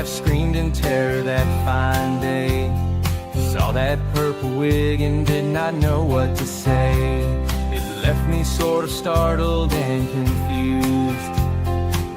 have screamed in terror that fine day. Saw that purple wig and did not know what to say. It left me sort of startled and confused.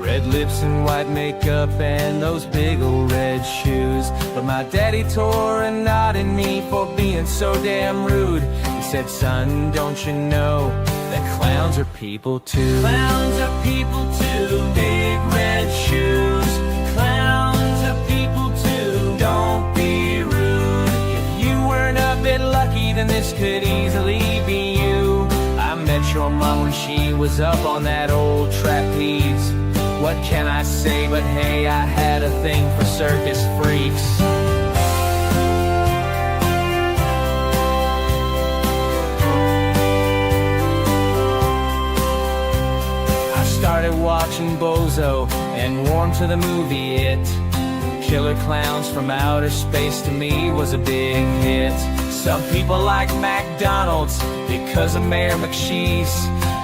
Red lips and white makeup and those big old red shoes. But my daddy tore a knot in me for being so damn rude. He said, son, don't you know that clowns are people too? Clowns are people too. Big red shoes. Clowns are people too. Don't be rude. If you weren't a bit lucky, then this could easily be you. I met your mom when she was up on that old trapeze. What can I say but hey, I had a thing for circus freaks. I started watching Bozo and warmed to the movie It. Killer Clowns from Outer Space to me was a big hit. Some people like McDonald's because of Mayor McCheese,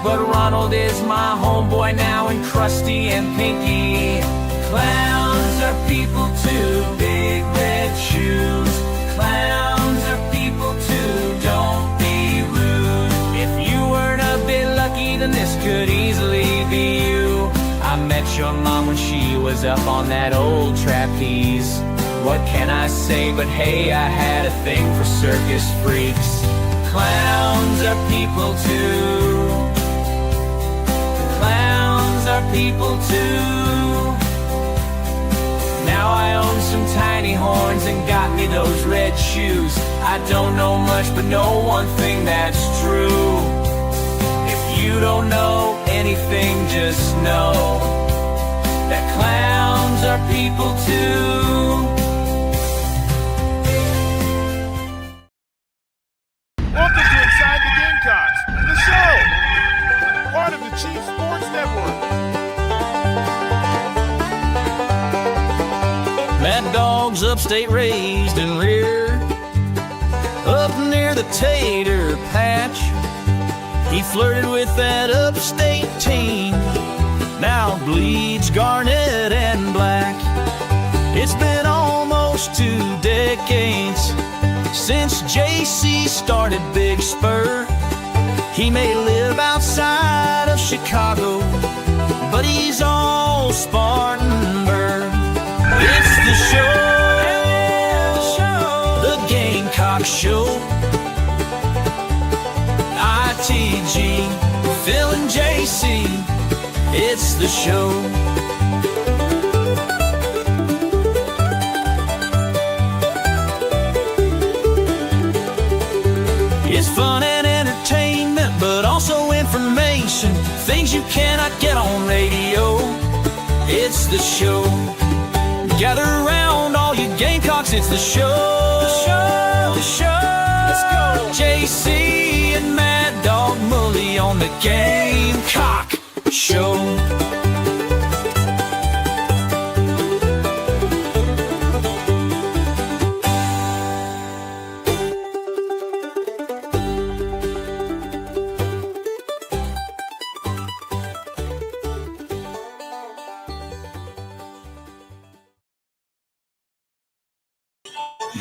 but Ronald is my homeboy now, and Krusty and Pinky. Clowns are people too. Big red shoes. Clowns are people too. Don't be rude. If you weren't a bit lucky, then this could easily be you. I met your mom when she was up on that old trapeze. What can I say but hey, I had a thing for circus freaks. Clowns are people too. Clowns are people too. Now I own some tiny horns and got me those red shoes. I don't know much but know one thing that's true. If you don't know anything, just know that clowns are people too. Welcome to Inside the Gamecocks, the show, part of the Chief Sports Network. Mad Dog's upstate raised and reared up near the tater patch. He flirted with that upstate team, now bleeds garnet and black. It's been almost 2 decades since JC started Big Spur. He may live outside of Chicago, but he's all Spartanburg. It's the show, the Gamecock Show. ITG, Phil and JC, it's the show. It's fun and entertainment, but also information, things you cannot get on radio. It's the show. Gather around all you Gamecocks, it's the show. The show. Let's go. JC and Mad Dog Mully on the Gamecock Show.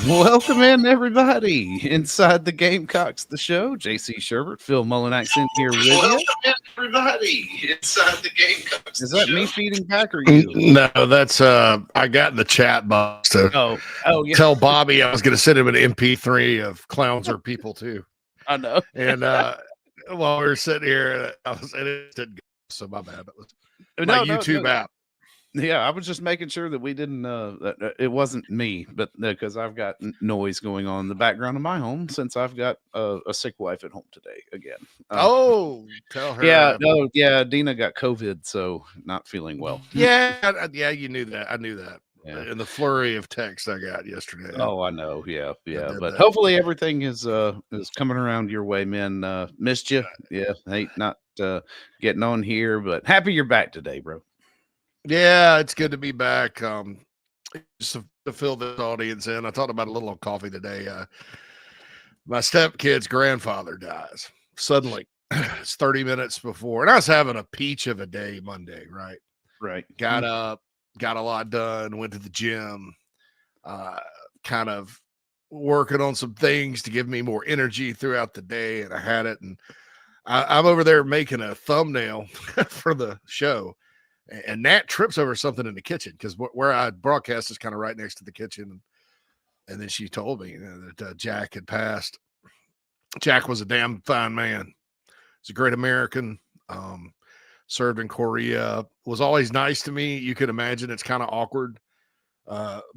Welcome in, everybody, inside the Gamecocks, the show. JC Sherbert, Phil Mullinax in here with you. Welcome in, everybody, inside the Gamecocks. Is that me feeding back or you? No, that's I got in the chat box to Oh, yeah. tell Bobby I was going to send him an MP3 of Clowns Are People Too. I know. And while we were sitting here, I was and it didn't go, so my bad. It was my YouTube app. Yeah, I was just making sure that we didn't, that it wasn't me, but because I've got noise going on in the background of my home since I've got a sick wife at home today again. Tell her. Yeah, Dina got COVID, so not feeling well. Yeah, you knew that. I knew that. Yeah. In the flurry of texts I got yesterday. Oh, I know. Yeah. But hopefully everything is coming around your way, man. Missed you. Yeah, hate not getting on here, but happy you're back today, bro. Yeah, it's good to be back. Just to fill this audience in, I talked about a little on coffee today. My stepkid's grandfather dies suddenly. It's 30 minutes before, and I was having a peach of a day Monday, right? Right. Got up, got a lot done, went to the gym, kind of working on some things to give me more energy throughout the day. And I had it. And I'm over there making a thumbnail for the show. And Nat trips over something in the kitchen because where I broadcast is kind of right next to the kitchen. And then she told me that Jack had passed. Jack was a damn fine man. He's a great American. Served in Korea. Was always nice to me. You can imagine it's kind of awkward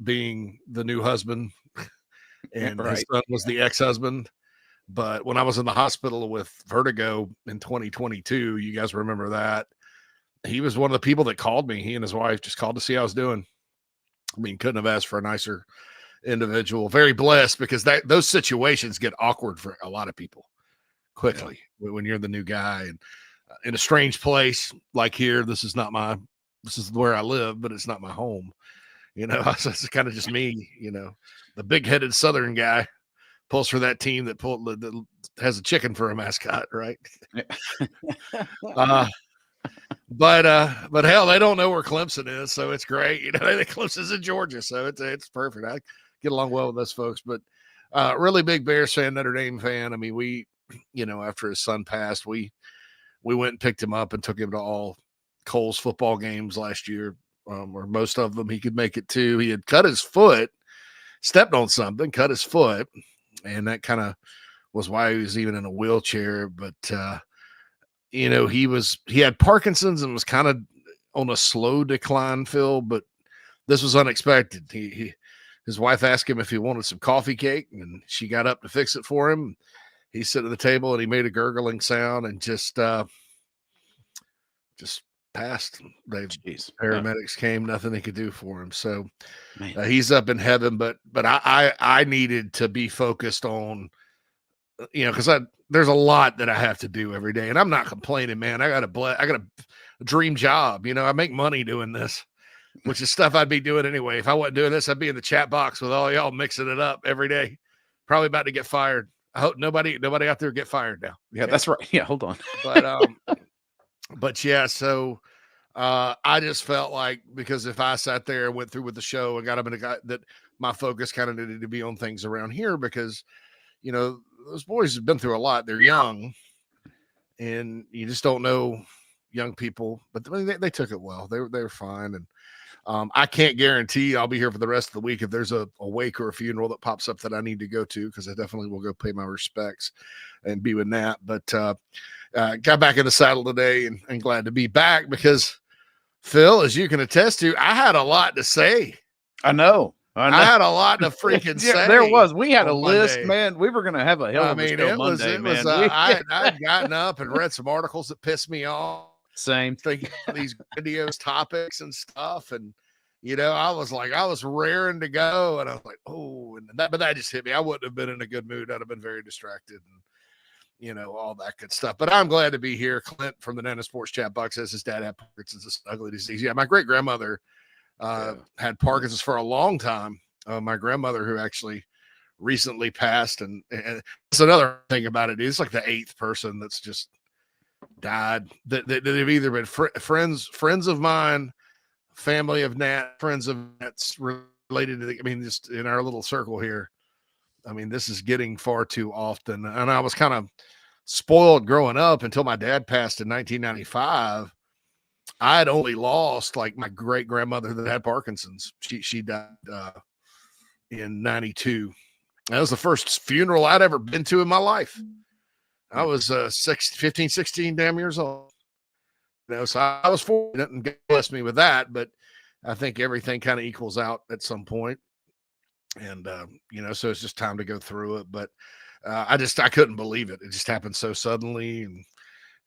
being the new husband, and his son was the ex-husband. But when I was in the hospital with vertigo in 2022, you guys remember that, he was one of the people that called me. He and his wife just called to see how I was doing. I mean, couldn't have asked for a nicer individual. Very blessed, because those situations get awkward for a lot of people quickly when you're the new guy and in a strange place like here. This is where I live, but it's not my home. So it's kind of just me, the big-headed Southern guy pulls for that team that has a chicken for a mascot, right? But hell, they don't know where Clemson is, so it's great. Clemson's in Georgia, so it's perfect. I get along well with those folks, but really big Bears fan, Notre Dame fan. I mean, we, after his son passed, we went and picked him up and took him to all Cole's football games last year, or most of them. He could make it to. He had cut his foot, stepped on something, cut his foot, and that kind of was why he was even in a wheelchair. But he had Parkinson's and was kind of on a slow decline, Phil. But this was unexpected. His wife asked him if he wanted some coffee cake, and she got up to fix it for him. He sat at the table and he made a gurgling sound and just passed. Paramedics came, nothing they could do for him. So he's up in heaven. But I needed to be focused on, because there's a lot that I have to do every day, and I'm not complaining, man. I got a dream job. I make money doing this, which is stuff I'd be doing anyway. If I wasn't doing this, I'd be in the chat box with all y'all mixing it up every day. Probably about to get fired. I hope nobody out there get fired now. Yeah, that's right. Yeah, hold on. But yeah, so I just felt like, because if I sat there and went through with the show and got up in a guy, that my focus kind of needed to be on things around here, because those boys have been through a lot. They're young, and you just don't know young people, but they took it well. They were fine. And I can't guarantee I'll be here for the rest of the week if there's a wake or a funeral that pops up that I need to go to, because I definitely will go pay my respects and be with Nat. But got back in the saddle today and glad to be back, because Phil, as you can attest to, I had a lot to say. I know. I had a lot to freaking say. There was. We had a list, man. We were going to have a hell of a show Monday, man. I'd gotten up and read some articles that pissed me off. Same. Thinking of these videos, topics and stuff. And, I was raring to go. And I was like, oh, but that just hit me. I wouldn't have been in a good mood. I'd have been very distracted and, all that good stuff. But I'm glad to be here. Clint from the Nana Sports chat box says his dad had Parkinson's, a ugly disease. Yeah, my great grandmother had Parkinson's for a long time. My grandmother, who actually recently passed, and it's another thing about it. It's like the 8th person that's just died that have either been friends of mine, family of Nat, friends of Nat's related to just in our little circle here. This is getting far too often. And I was kind of spoiled growing up until my dad passed in 1995. I had only lost like my great grandmother that had Parkinson's. She died in 92. That was the first funeral I'd ever been to in my life. I was 15, 16 damn years old. So I was fortunate, and God blessed me with that. But I think everything kind of equals out at some point. And, so it's just time to go through it. But I couldn't believe it. It just happened so suddenly, and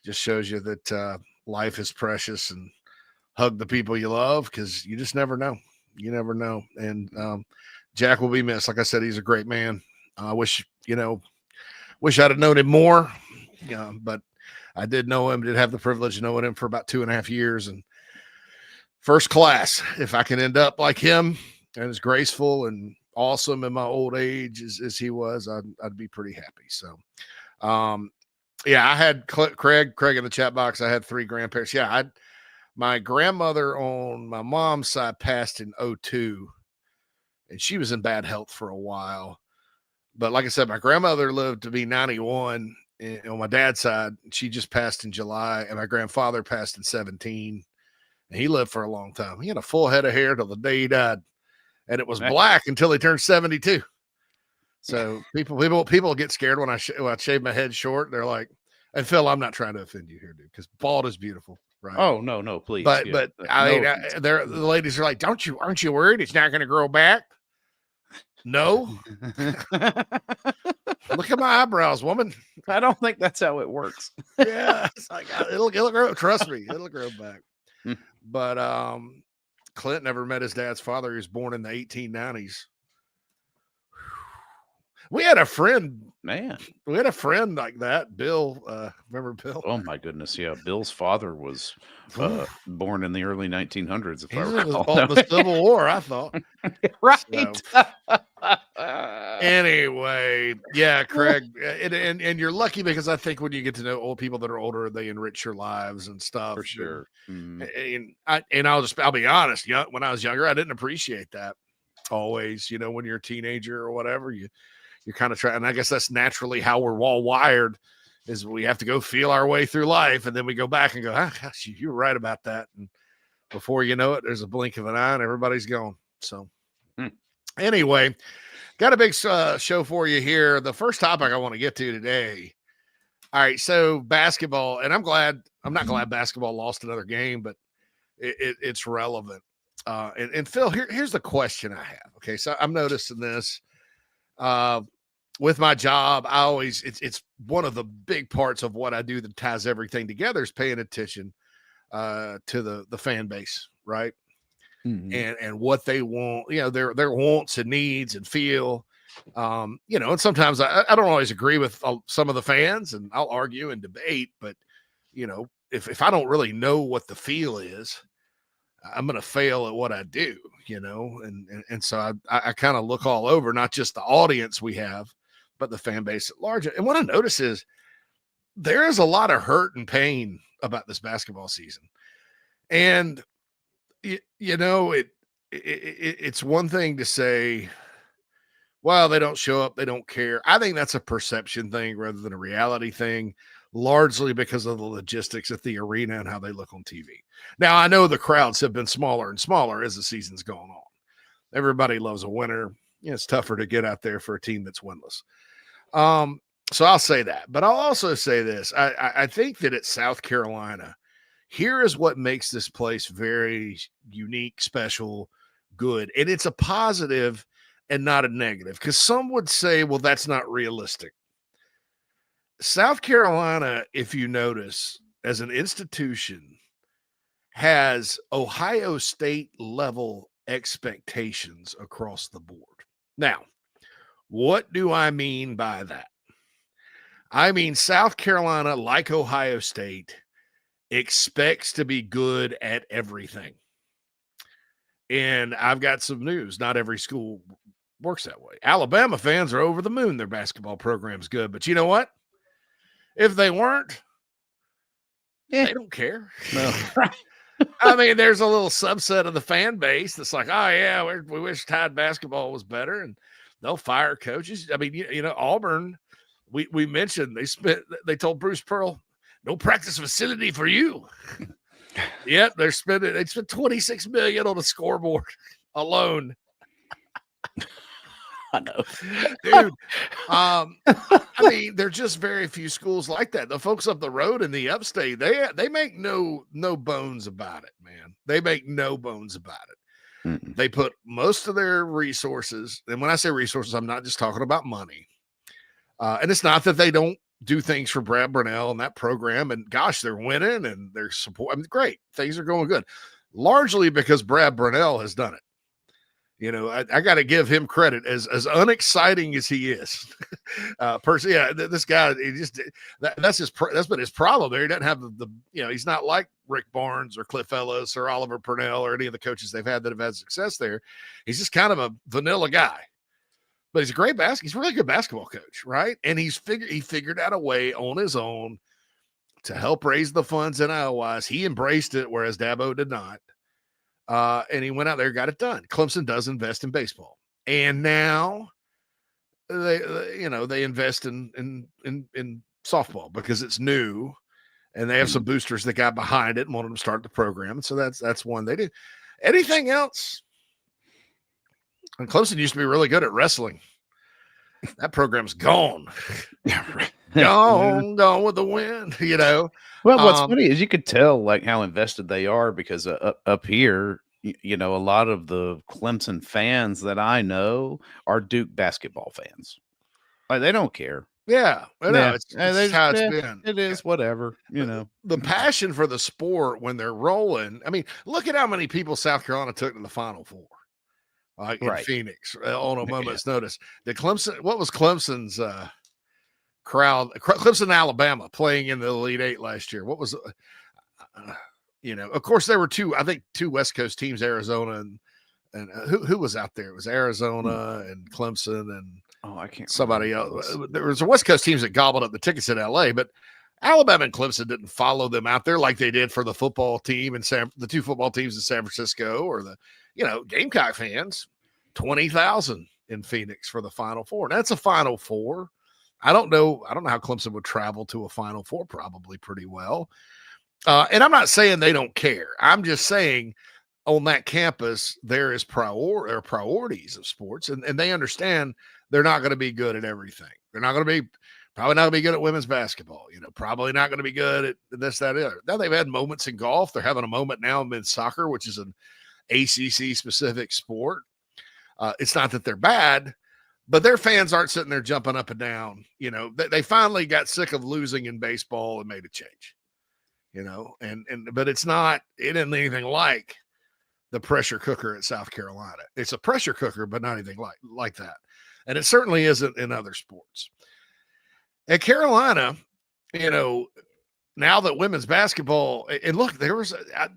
just shows you that life is precious, and hug the people you love, because you just never know. You never know. And Jack will be missed. Like I said, he's a great man. I wish I'd have known him more, but I did know him, did have the privilege of knowing him for about 2.5 years, and first class. If I can end up like him and as graceful and awesome in my old age as he was, I'd be pretty happy. So, I had Craig in the chat box. I had 3 grandparents. Yeah, My grandmother on my mom's side passed in '02, and she was in bad health for a while. But like I said, my grandmother lived to be 91 on my dad's side. She just passed in July, and my grandfather passed in 17. And he lived for a long time. He had a full head of hair till the day he died, and it was black until he turned 72. So people get scared when I shave my head short. They're like, and Phil, I'm not trying to offend you here, dude, because bald is beautiful, right? Oh no, please. But yeah. I mean, offense. the ladies are like, aren't you worried it's not going to grow back? No. Look at my eyebrows, woman. I don't think that's how it works. Yeah, it's like it'll grow. Trust me, it'll grow back. But Clint never met his dad's father. He was born in the 1890s. We had a friend, Man. We had a friend like that, Bill. Remember Bill? Oh my goodness, yeah. Bill's father was born in the early 1900s. If He I was recall, in the Civil War, I thought. right? Anyway, yeah, Craig, and you're lucky because I think when you get to know old people that are older, they enrich your lives and stuff. For sure. And I'll be honest. When I was younger, I didn't appreciate that. Always, when you're a teenager or whatever, you're kind of trying. And I guess that's naturally how we're all wired. Is we have to go feel our way through life, and then we go back and go, gosh, you were right about that. And before you know it, there's a blink of an eye, and everybody's gone. So, anyway, got a big show for you here. The first topic I want to get to today. All right, so basketball, and I'm not glad basketball lost another game, but it's relevant. And Phil, here's the question I have. Okay, so I'm noticing this. With my job, it's one of the big parts of what I do that ties everything together is paying attention to the fan base, right? And what they want, their wants and needs and feel, and sometimes I don't always agree with some of the fans, and I'll argue and debate, but if I don't really know what the feel is, I'm going to fail at what I do, and so I kind of look all over, not just the audience we have, but the fan base at large. And what I notice is there is a lot of hurt and pain about this basketball season. And, it's one thing to say, well, they don't show up, they don't care. I think that's a perception thing rather than a reality thing, largely because of the logistics at the arena and how they look on TV. Now, I know the crowds have been smaller and smaller as the season's gone on. Everybody loves a winner. It's tougher to get out there for a team that's winless. So I'll say that. But I'll also say this. I think that at South Carolina, here is what makes this place very unique, special, good. And it's a positive and not a negative, because some would say, well, that's not realistic. South Carolina, if you notice, as an institution, has Ohio State level expectations across the board. Now, what do I mean by that? I mean, South Carolina, like Ohio State, expects to be good at everything. And I've got some news. Not every school works that way. Alabama fans are over the moon. Their basketball program's good. But you know what? If they weren't, they don't care. No. I mean, there's a little subset of the fan base that's like, oh, yeah, we wish Tide basketball was better. And they'll fire coaches. I mean, Auburn, we mentioned they told Bruce Pearl, no practice facility for you. Yep, they spent $26 million on a scoreboard alone. I know, dude. I mean, there's just very few schools like that. The folks up the road in the upstate, they make no bones about it, man. They make no bones about it. Mm-mm. They put most of their resources, and when I say resources, I'm not just talking about money. And it's not that they don't do things for Brad Burnell and that program. And gosh, they're winning and they're support. I mean, great. Things are going good. Largely because Brad Burnell has done it. I got to give him credit as unexciting as he is. This guy, that's been his problem there. He doesn't have he's not like Rick Barnes or Cliff Ellis or Oliver Purnell or any of the coaches they've had that have had success there. He's just kind of a vanilla guy, but he's a great he's a really good basketball coach. Right. And he figured out a way on his own to help raise the funds in Iowa. He embraced it, whereas Dabo did not. And he went out there and got it done. Clemson does invest in baseball. And now they invest in softball because it's new, and they have some boosters that got behind it and wanted to start the program. So that's one they do. Anything else? And Clemson used to be really good at wrestling. That program's gone. gone with the wind, Well, what's funny is you could tell like how invested they are because up here, a lot of the Clemson fans that I know are Duke basketball fans. Like they don't care. Yeah, I know. It's how it's been. It is whatever, The passion for the sport when they're rolling. I mean, look at how many people South Carolina took to the Final Four. In Phoenix on a moment's notice. What was Clemson's crowd? Clemson, Alabama playing in the Elite Eight last year. What was, of course there were two West Coast teams, Arizona and who was out there? It was Arizona and Clemson and I can't somebody else. There was a West Coast teams that gobbled up the tickets in LA, but Alabama and Clemson didn't follow them out there like they did for the football team and the two football teams in San Francisco or the Gamecock fans. 20,000 in Phoenix for the Final Four. That's a Final Four. I don't know how Clemson would travel to a Final Four, probably pretty well. And I'm not saying they don't care. I'm just saying on that campus, there is priorities of sports, and they understand they're not going to be good at everything. They're not going to be probably not going to be good at women's basketball, probably not going to be good at this, that, the other. Now they've had moments in golf. They're having a moment now in men's soccer, which is an ACC specific sport. It's not that they're bad, but their fans aren't sitting there jumping up and down. They finally got sick of losing in baseball and made a change, but it isn't anything like the pressure cooker at South Carolina. It's a pressure cooker, but not anything like that. And it certainly isn't in other sports. At Carolina, now that women's basketball, and look,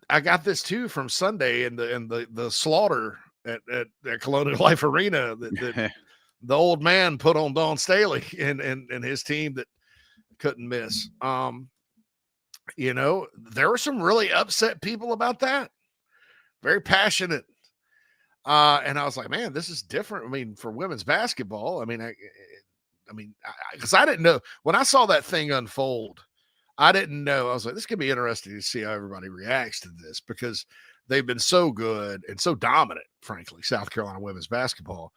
I got this too from Sunday and the slaughter at Colonial Life Arena that the old man put on Dawn Staley and his team that couldn't miss. There were some really upset people about that. Very passionate. And I was like, man, this is different. I mean, for women's basketball, because I didn't know when I saw that thing unfold, I didn't know. I was like, this could be interesting to see how everybody reacts to this because they've been so good and so dominant, frankly, South Carolina women's basketball,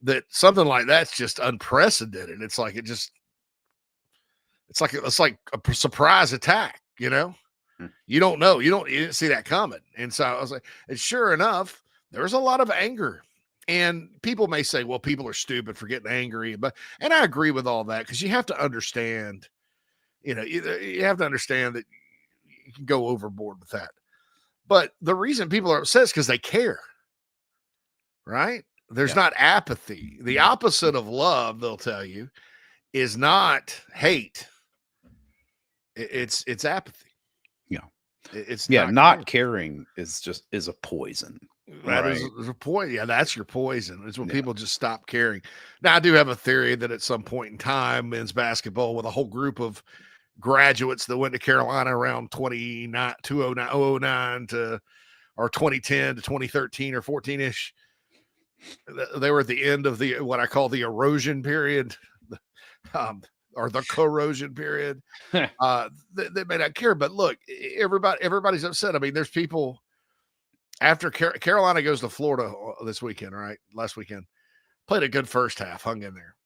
that something like that's just unprecedented. It's like a surprise attack, You don't know. You didn't see that coming. And so I was like, and sure enough, there's a lot of anger. And people may say, well, people are stupid for getting angry. And I agree with all that because you have to understand, you have to understand that you can go overboard with that. But the reason people are upset is because they care, right? There's not apathy. The opposite of love, they'll tell you, is not hate. It's apathy. Yeah. It's not caring is a poison. That is a poison. Yeah, that's your poison. It's when people just stop caring. Now, I do have a theory that at some point in time, men's basketball with a whole group of graduates that went to Carolina around 2009 to or 2010 to 2013 or 14-ish. They were at the end of what I call the erosion period, or the corrosion period. They may not care, but look, everybody's upset. I mean, there's people after Carolina goes to Florida this weekend, right? Last weekend, played a good first half, hung in there,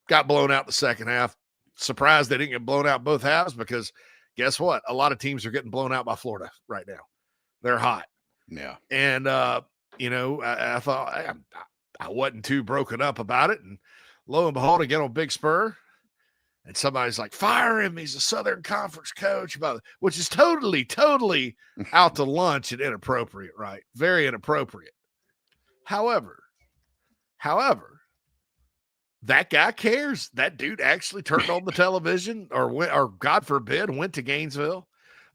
got blown out the second half. Surprised they didn't get blown out both halves because guess what? A lot of teams are getting blown out by Florida right now. They're hot. Yeah. And, I thought I wasn't too broken up about it. And lo and behold, I get on Big Spur and somebody's like, fire him. He's a Southern Conference coach, which is totally out to lunch and inappropriate, right? Very inappropriate. However, that guy cares. That dude actually turned on the television or God forbid, went to Gainesville.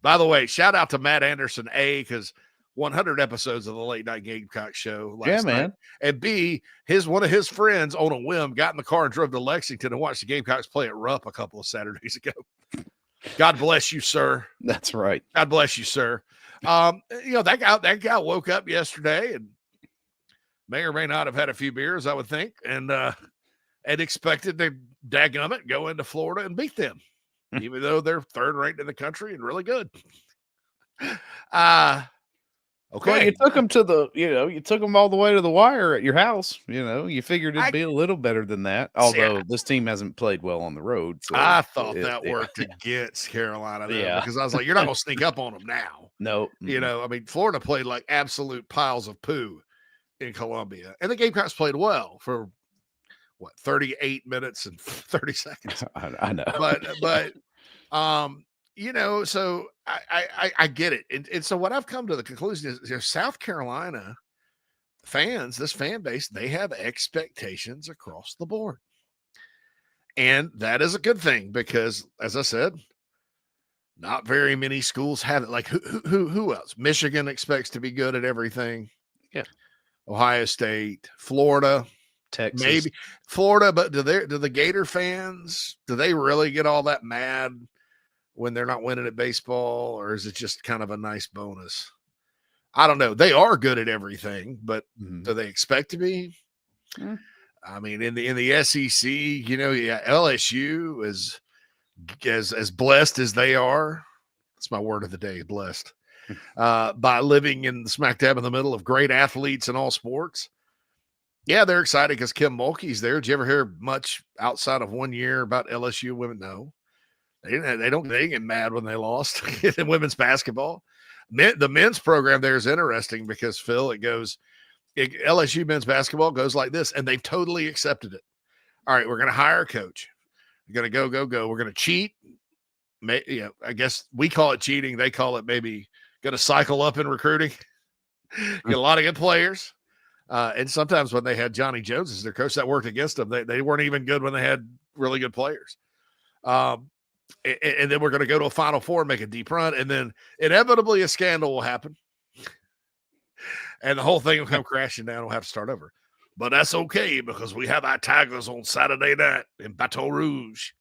By the way, shout out to Matt Anderson, because 100 episodes of the Late Night Gamecock Show last night. And B, one of his friends on a whim got in the car and drove to Lexington and watched the Gamecocks play at Rupp a couple of Saturdays ago. God bless you, sir. That's right. God bless you, sir. That guy woke up yesterday and may or may not have had a few beers, I would think, and expected to dadgummit go into Florida and beat them, even though they're third ranked in the country and really good. Okay. Well, you took them you took them all the way to the wire at your house. You figured it'd be a little better than that. Although this team hasn't played well on the road. So I thought that worked against Carolina, though, because I was like, you're not going to sneak up on them now. No. I mean, Florida played like absolute piles of poo in Columbia, and the Gamecocks played well for 38 minutes and 30 seconds. I know, but so I get it, and so what I've come to the conclusion is, South Carolina fans, this fan base, they have expectations across the board, and that is a good thing because, as I said, not very many schools have it. Like who else? Michigan expects to be good at everything. Yeah. Ohio State, Florida, Texas, maybe Florida, but do the Gator fans, do they really get all that mad when they're not winning at baseball, or is it just kind of a nice bonus? I don't know. They are good at everything, but do they expect to be? Mm. I mean, in the SEC, LSU is as blessed as they are. That's my word of the day, blessed. By living in smack dab in the middle of great athletes in all sports. Yeah, they're excited because Kim Mulkey's there. Did you ever hear much outside of 1 year about LSU women? No. They don't get mad when they lost in women's basketball. The men's program there is interesting because, Phil, LSU men's basketball goes like this, and they've totally accepted it. All right, we're going to hire a coach. We're going to go. We're going to cheat. I guess we call it cheating. They call it maybe going to cycle up in recruiting. Get a lot of good players. And sometimes when they had Johnny Jones as their coach, that worked against them. They weren't even good when they had really good players. And then we're going to go to a Final Four, make a deep run, and then inevitably a scandal will happen. And the whole thing will come crashing down. We'll have to start over. But that's okay because we have our Tigers on Saturday night in Baton Rouge.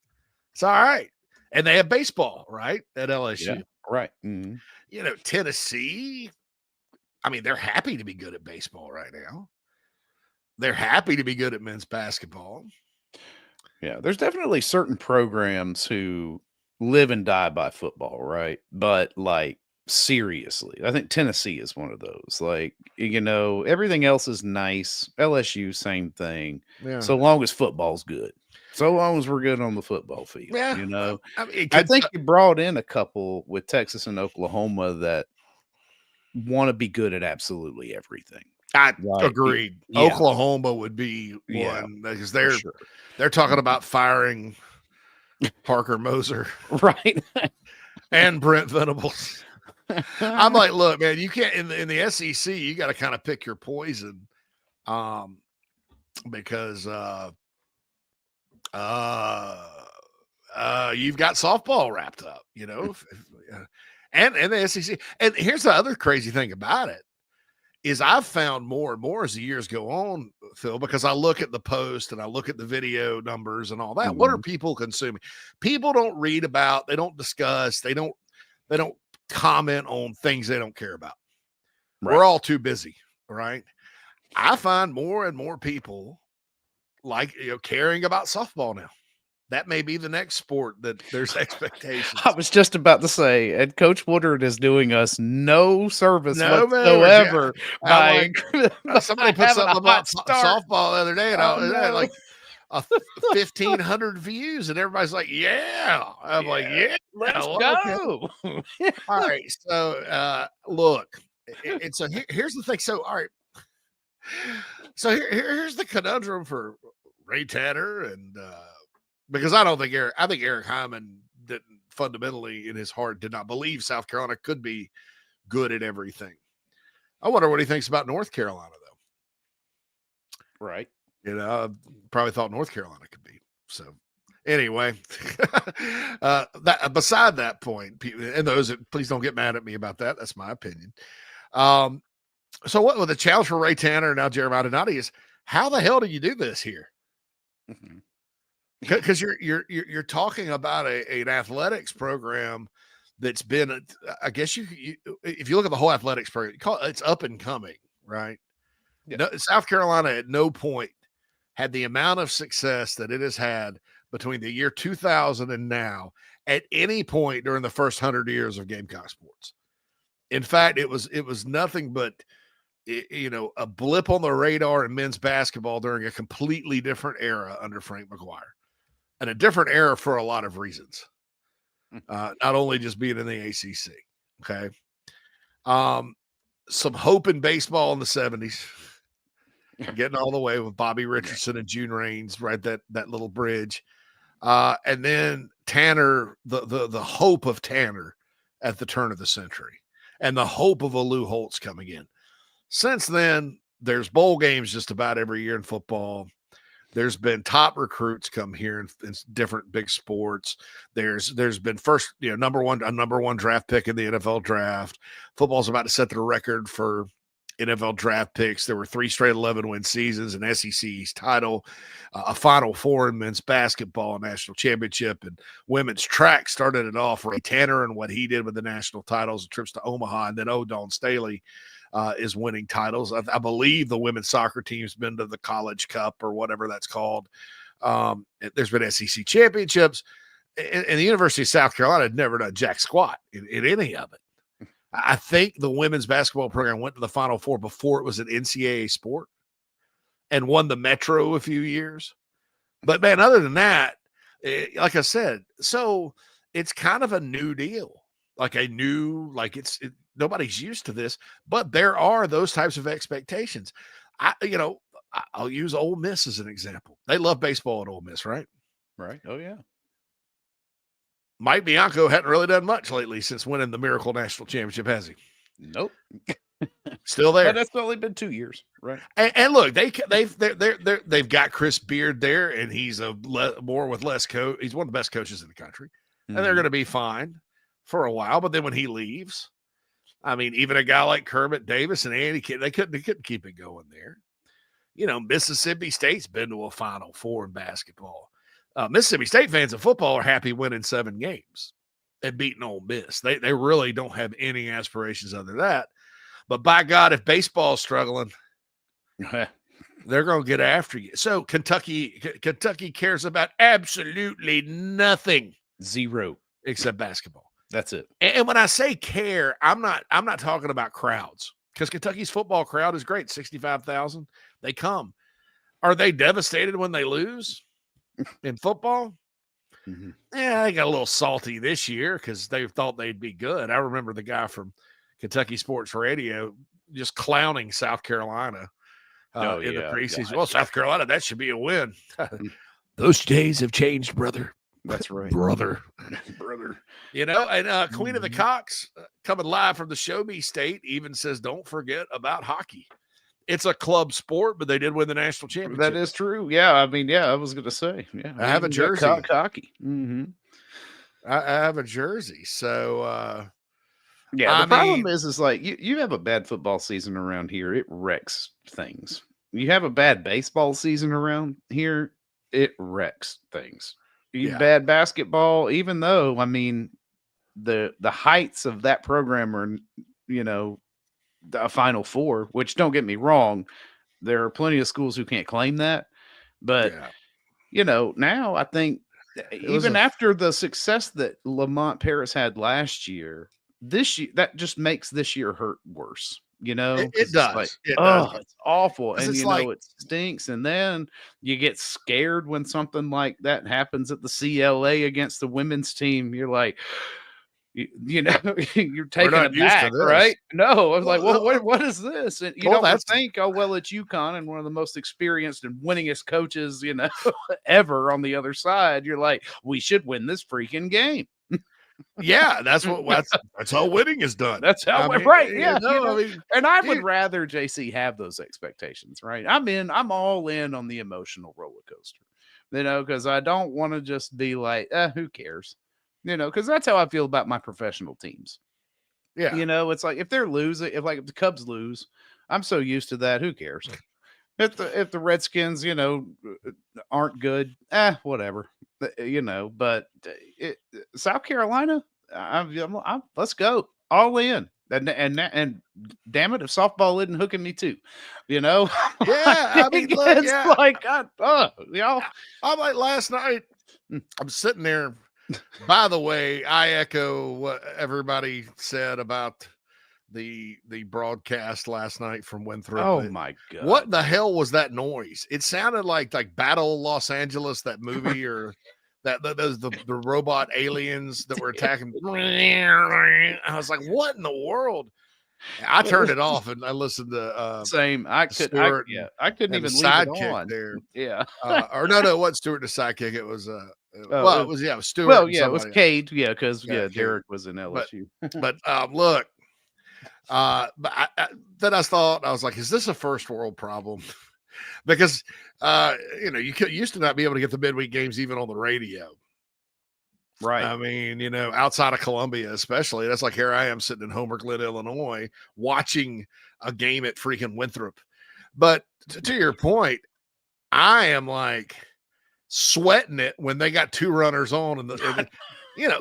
It's all right. And they have baseball, right, at LSU. Yeah, right. Mm-hmm. Tennessee, I mean, they're happy to be good at baseball right now. They're happy to be good at men's basketball. Yeah, there's definitely certain programs who live and die by football, right? But like seriously, I think Tennessee is one of those. Like, everything else is nice. LSU, same thing. Yeah. So long as football's good. So long as we're good on the football field. Yeah. I think you brought in a couple with Texas and Oklahoma that want to be good at absolutely everything. I agreed. Yeah. Oklahoma would be one because they're talking about firing Parker Moser, right, and Brent Venables. I'm like, look, man, you can't in the SEC. You got to kind of pick your poison, because you've got softball wrapped up, and the SEC. And here's the other crazy thing about it. Is I've found more and more as the years go on, Phil, because I look at the post and I look at the video numbers and all that. Mm-hmm. What are people consuming? People don't read about, they don't discuss, they don't comment on things they don't care about. Right. We're all too busy, right? I find more and more people caring about softball now. That may be the next sport that there's expectations. I was just about to say, and Coach Woodard is doing us no service whatsoever. By somebody put something about softball the other day, and I had like 1,500 views, and everybody's like, "Yeah." I'm like, "Yeah, let's go." Okay. All right, so look, and so here's the thing. So all right, so here's the conundrum for Ray Tanner and. Because I think Eric Hyman didn't fundamentally in his heart did not believe South Carolina could be good at everything. I wonder what he thinks about North Carolina, though. Right. I probably thought North Carolina could be. So anyway, beside that point, and those that please don't get mad at me about that. That's my opinion. So what with the challenge for Ray Tanner and now Jeremiah Donati is how the hell do you do this here? Mm-hmm. because you're talking about an athletics program that's been, I guess if you look at the whole athletics program, it's up and coming, right? Yeah. No, South Carolina at no point had the amount of success that it has had between the year 2000 and now at any point during the first 100 years of Gamecock sports. In fact, it was nothing but, a blip on the radar in men's basketball during a completely different era under Frank McGuire, and a different era for a lot of reasons. Not only just being in the ACC. Okay. Some hope in baseball in the 70s, getting all the way with Bobby Richardson and June Raines, right? That little bridge. And then Tanner, the hope of Tanner at the turn of the century, and the hope of a Lou Holtz coming in. Since then, there's bowl games just about every year in football. There's been top recruits come here in different big sports. There's been first, number one draft pick in the NFL draft. Football's about to set the record for NFL draft picks. There were 3 straight 11-win seasons, an SEC East title, a Final Four in men's basketball, a national championship, and women's track started it off. Ray Tanner and what he did with the national titles, trips to Omaha, and then Dawn Staley is winning titles. I believe the women's soccer team's been to the College Cup or whatever that's called. There's been SEC championships, and the University of South Carolina had never done jack squat in any of it. I think the women's basketball program went to the Final Four before it was an NCAA sport and won the Metro a few years. But, man, other than that, like I said, so it's kind of a new deal, nobody's used to this, but there are those types of expectations. I'll use Ole Miss as an example. They love baseball at Ole Miss, right? Right. Oh, yeah. Mike Bianco hadn't really done much lately since winning the Miracle National Championship, has he? Nope. Still there. But that's only been 2 years, right? And look, they've got Chris Beard there, and he's more with less coach. He's one of the best coaches in the country, and they're going to be fine for a while. But then when he leaves, I mean, even a guy like Kermit Davis and Andy, they couldn't keep it going there. Mississippi State's been to a Final Four in basketball. Mississippi State fans of football are happy winning 7 games and beating Ole Miss. They really don't have any aspirations other than that. But by God, if baseball's struggling, they're going to get after you. So Kentucky cares about absolutely nothing. Zero. Except basketball. That's it. And when I say care, I'm not talking about crowds, because Kentucky's football crowd is great. 65,000. They come. Are they devastated when they lose in football? Mm-hmm. Yeah, they got a little salty this year because they thought they'd be good. I remember the guy from Kentucky Sports Radio just clowning South Carolina in the preseason. God. Well, South Carolina, that should be a win. Those days have changed, brother. That's right. Brother. And Queen of the Cocks, coming live from the Show Me State, even says, don't forget about hockey. It's a club sport, but they did win the national championship. That is true. Yeah, I mean, I was going to say. Yeah, I have a jersey. Hockey. Mm-hmm. I have a jersey. So, the problem is like you have a bad football season around here, it wrecks things. You have a bad baseball season around here, it wrecks things. Bad basketball, even though, I mean, the heights of that program are, a Final Four, which, don't get me wrong, there are plenty of schools who can't claim that. But, now I think even after the success that Lamont Paris had last year, this year, that just makes this year hurt worse. It does. It's awful. And, it stinks. And then you get scared when something like that happens at the CLA against the women's team. You're like, you're taking it back, right? No, I was like, well, what is this? And you don't think, it's UConn and one of the most experienced and winningest coaches, ever on the other side. You're like, we should win this freaking game. Yeah, that's how winning is done. That's how right. Yeah, and I would rather JC have those expectations, right? I'm all in on the emotional roller coaster, because I don't want to just be like, who cares, because that's how I feel about my professional teams. Yeah, it's like if they're losing, if the Cubs lose, I'm so used to that. Who cares? if the Redskins, aren't good, whatever, But South Carolina, let's go all in, and damn it, if softball isn't hooking me too, Yeah, I mean, look, it's yeah. like y'all. I'm like last night. I'm sitting there. By the way, I echo what everybody said about the broadcast last night from Winthrop. Oh my god! What the hell was that noise? It sounded like Battle Los Angeles, that movie, or the robot aliens that were attacking. I was like, what in the world? I turned it off and I listened to Same. I couldn't and even the leave it sidekick on. there. Yeah. Or no, it wasn't Stewart the sidekick. It was it was Stewart. Well, and yeah, it was somebody else. Cade. Yeah, because Cade. Derek was in LSU. But look, but then I thought, I was like, is this a first world problem? Because you used to not be able to get the midweek games even on the radio. Right. I mean, outside of Columbia, especially, that's like, here I am sitting in Homer Glen, Illinois, watching a game at freaking Winthrop. But to your point, I am like sweating it when they got 2 runners on, and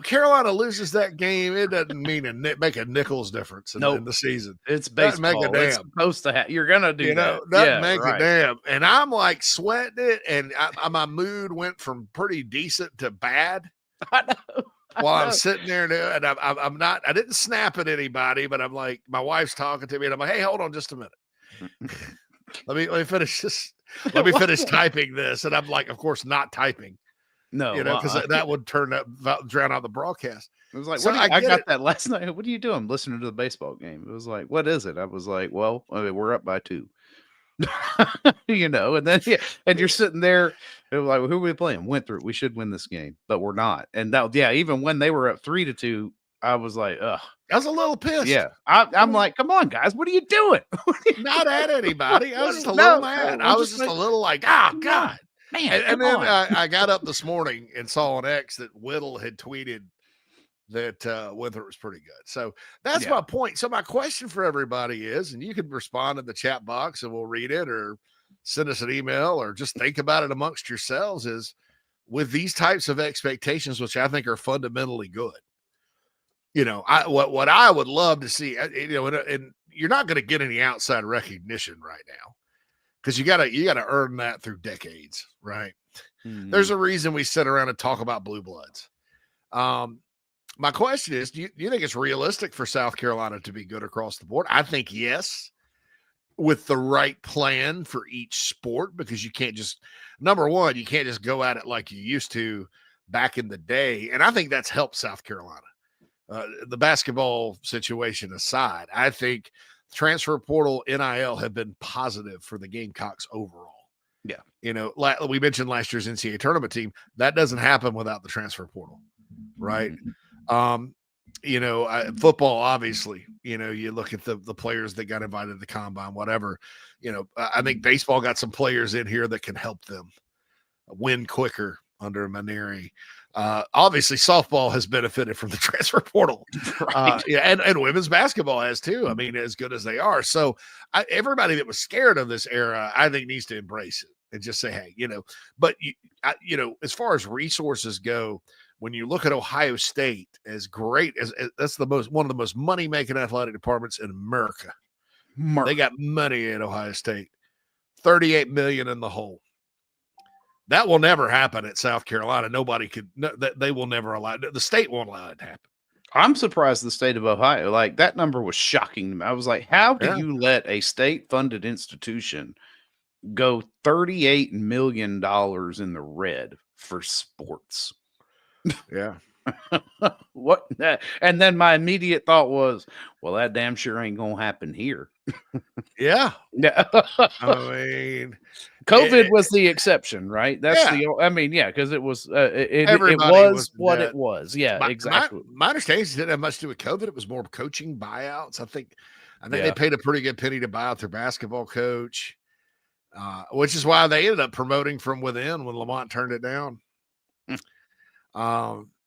Carolina loses that game. It doesn't mean make a nickel's difference in the season. It's baseball. Make a damn. It's supposed to you're gonna do that. Doesn't make a damn. And I'm like sweating it, and my mood went from pretty decent to bad. I know. While I'm sitting there, and I'm not. I didn't snap at anybody, but I'm like, my wife's talking to me, and I'm like, hey, hold on just a minute. Let me finish this. Let me finish typing this, and I'm like, of course, not typing. No, because that would drown out the broadcast. It was like, So I got that last night. What are you doing? I'm listening to the baseball game. It was like, what is it? I was like, well, we're up by 2. And then and you're sitting there. It was like, well, who are we playing? Winthrop. We should win this game, but we're not. And even when they were up 3-2, I was like, ugh. I was a little pissed. Yeah, I'm like, come on, guys, what are you doing? Not at anybody. I was just a little mad. I was just a little like, oh God. Man, and then I got up this morning and saw on X that Whittle had tweeted that Winthrop was pretty good. So that's my point. So my question for everybody is, and you can respond in the chat box and we'll read it, or send us an email, or just think about it amongst yourselves, is with these types of expectations, which I think are fundamentally good. What I would love to see, and you're not going to get any outside recognition right now, because you gotta earn that through decades, right? Mm-hmm. There's a reason we sit around and talk about blue bloods. My question is, do you think it's realistic for South Carolina to be good across the board? I think yes, with the right plan for each sport, because you can't just, number one, you can't just go at it like you used to back in the day. And I think that's helped South Carolina. The basketball situation aside, I think transfer portal, NIL have been positive for the Gamecocks overall. Yeah. We mentioned last year's NCAA tournament team. That doesn't happen without the transfer portal, right? Mm-hmm. Football, obviously, you look at the players that got invited to the combine, whatever, I think baseball got some players in here that can help them win quicker under Maneri. Obviously softball has benefited from the transfer portal, right. And women's basketball has too. I mean, as good as they are. So everybody that was scared of this era, I think, needs to embrace it and just say, hey, but as far as resources go, when you look at Ohio State, as great as that's one of the most money-making athletic departments in America. They got money at Ohio State, $38 million in the hole. That will never happen at South Carolina. Nobody could. They will never allow it. The state won't allow it to happen. I'm surprised the state of Ohio, like, that number was shocking to me. I was like, how do you let a state-funded institution go $38 million in the red for sports? Yeah. What? And then my immediate thought was, well, that damn sure ain't gonna happen here. Yeah. I mean, COVID was the exception, right? That's because it was it was what it was. Yeah, exactly. My understanding is it didn't have much to do with COVID. It was more coaching buyouts. I think they paid a pretty good penny to buy out their basketball coach, which is why they ended up promoting from within when Lamont turned it down.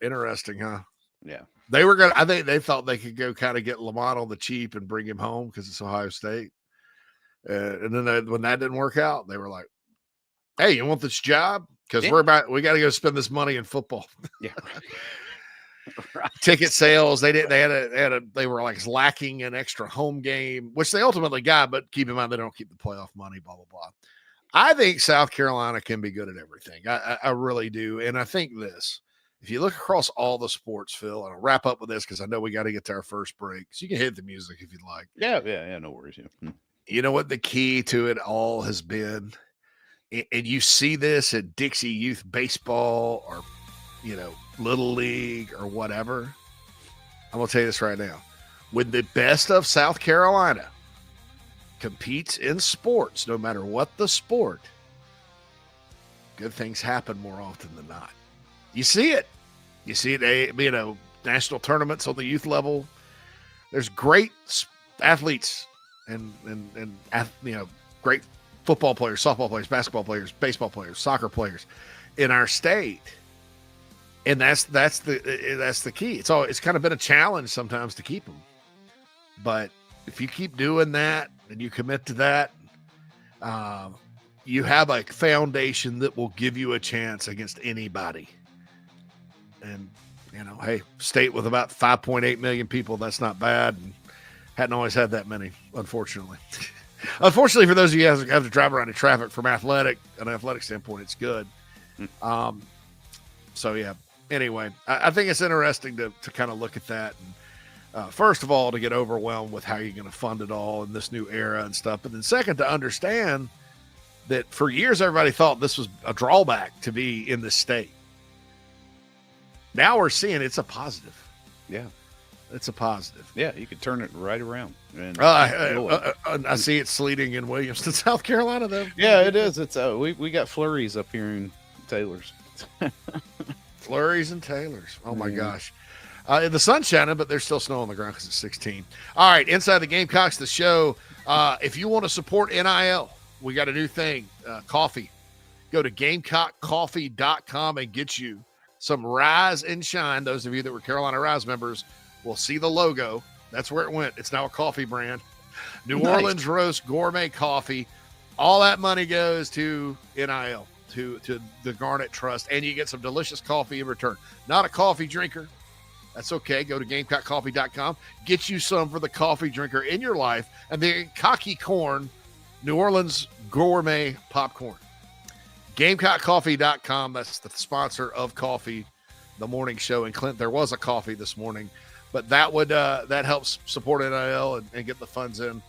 Interesting, huh? Yeah. I think they thought they could go kind of get Lamont on the cheap and bring him home because it's Ohio State. And then when that didn't work out, they were like, "Hey, you want this job? Because Yeah. we got to go spend this money in football." Yeah. Right. Ticket sales, they were like lacking an extra home game, which they ultimately got, but keep in mind they don't keep the playoff money, blah, blah, blah. I think South Carolina can be good at everything. I really do. And I think this, if you look across all the sports, Phil, and I'll wrap up with this because I know we got to get to our first break. So you can hit the music if you'd like. Yeah, no worries. Yeah. You know what the key to it all has been? And you see this at Dixie Youth Baseball or, Little League or whatever. I'm going to tell you this right now. When the best of South Carolina competes in sports, no matter what the sport, good things happen more often than not. You see it. You see it, national tournaments on the youth level. There's great athletes and great football players, softball players, basketball players, baseball players, soccer players in our state. And that's the key. It's kind of been a challenge sometimes to keep them. But if you keep doing that and you commit to that, you have a foundation that will give you a chance against anybody. And, hey, state with about 5.8 million people, that's not bad. And hadn't always had that many, unfortunately. Unfortunately, for those of you guys who have to drive around in traffic from an athletic standpoint, it's good. So, yeah. Anyway, I think it's interesting to kind of look at that. And first of all, to get overwhelmed with how you're going to fund it all in this new era and stuff. But then second, to understand that for years, everybody thought this was a drawback to be in this state. Now we're seeing it's a positive. Yeah. It's a positive. Yeah, you could turn it right around. And I see it sleeting in Williamston, South Carolina, though. Yeah, it is. It's we got flurries up here in Taylor's. Flurries and Taylors. Oh, my gosh. The sun's shining, but there's still snow on the ground because it's 16. All right, Inside the Gamecocks, the show. If you want to support NIL, we got a new thing, coffee. Go to GamecockCoffee.com and get you some Rise and Shine. Those of you that were Carolina Rise members will see the logo. That's where it went. It's now a coffee brand. New Orleans Roast Gourmet Coffee. All that money goes to NIL. To the Garnet Trust, and you get some delicious coffee in return. Not a coffee drinker? That's okay. Go to GamecockCoffee.com. Get you some for the coffee drinker in your life, and the Cocky Corn, New Orleans Gourmet Popcorn. GamecockCoffee.com. That's the sponsor of Coffee, the morning show. And Clint, there was a coffee this morning, but that helps support NIL and get the funds in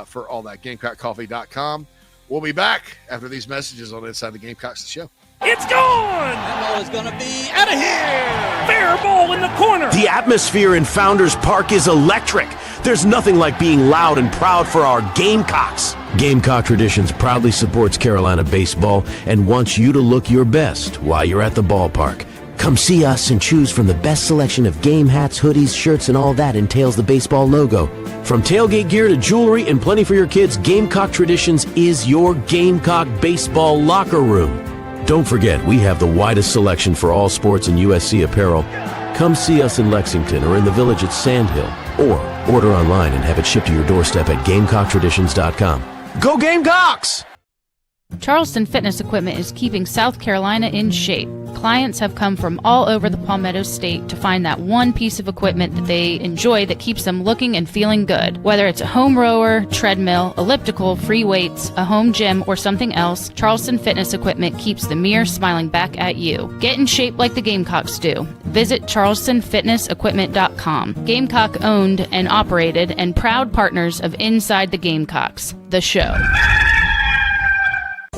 for all that. GamecockCoffee.com. We'll be back after these messages on Inside the Gamecocks, the show. It's gone! That ball is going to be out of here! Fair ball in the corner! The atmosphere in Founders Park is electric. There's nothing like being loud and proud for our Gamecocks. Gamecock Traditions proudly supports Carolina baseball and wants you to look your best while you're at the ballpark. Come see us and choose from the best selection of game hats, hoodies, shirts, and all that entails the baseball logo. From tailgate gear to jewelry and plenty for your kids, Gamecock Traditions is your Gamecock baseball locker room. Don't forget, we have the widest selection for all sports and USC apparel. Come see us in Lexington or in the Village at Sandhill, or order online and have it shipped to your doorstep at GamecockTraditions.com. Go Gamecocks! Charleston Fitness Equipment is keeping South Carolina in shape. Clients have come from all over the Palmetto State to find that one piece of equipment that they enjoy that keeps them looking and feeling good. Whether it's a home rower, treadmill, elliptical, free weights, a home gym, or something else, Charleston Fitness Equipment keeps the mirror smiling back at you. Get in shape like the Gamecocks do. Visit charlestonfitnessequipment.com. Gamecock owned and operated and proud partners of Inside the Gamecocks, the show.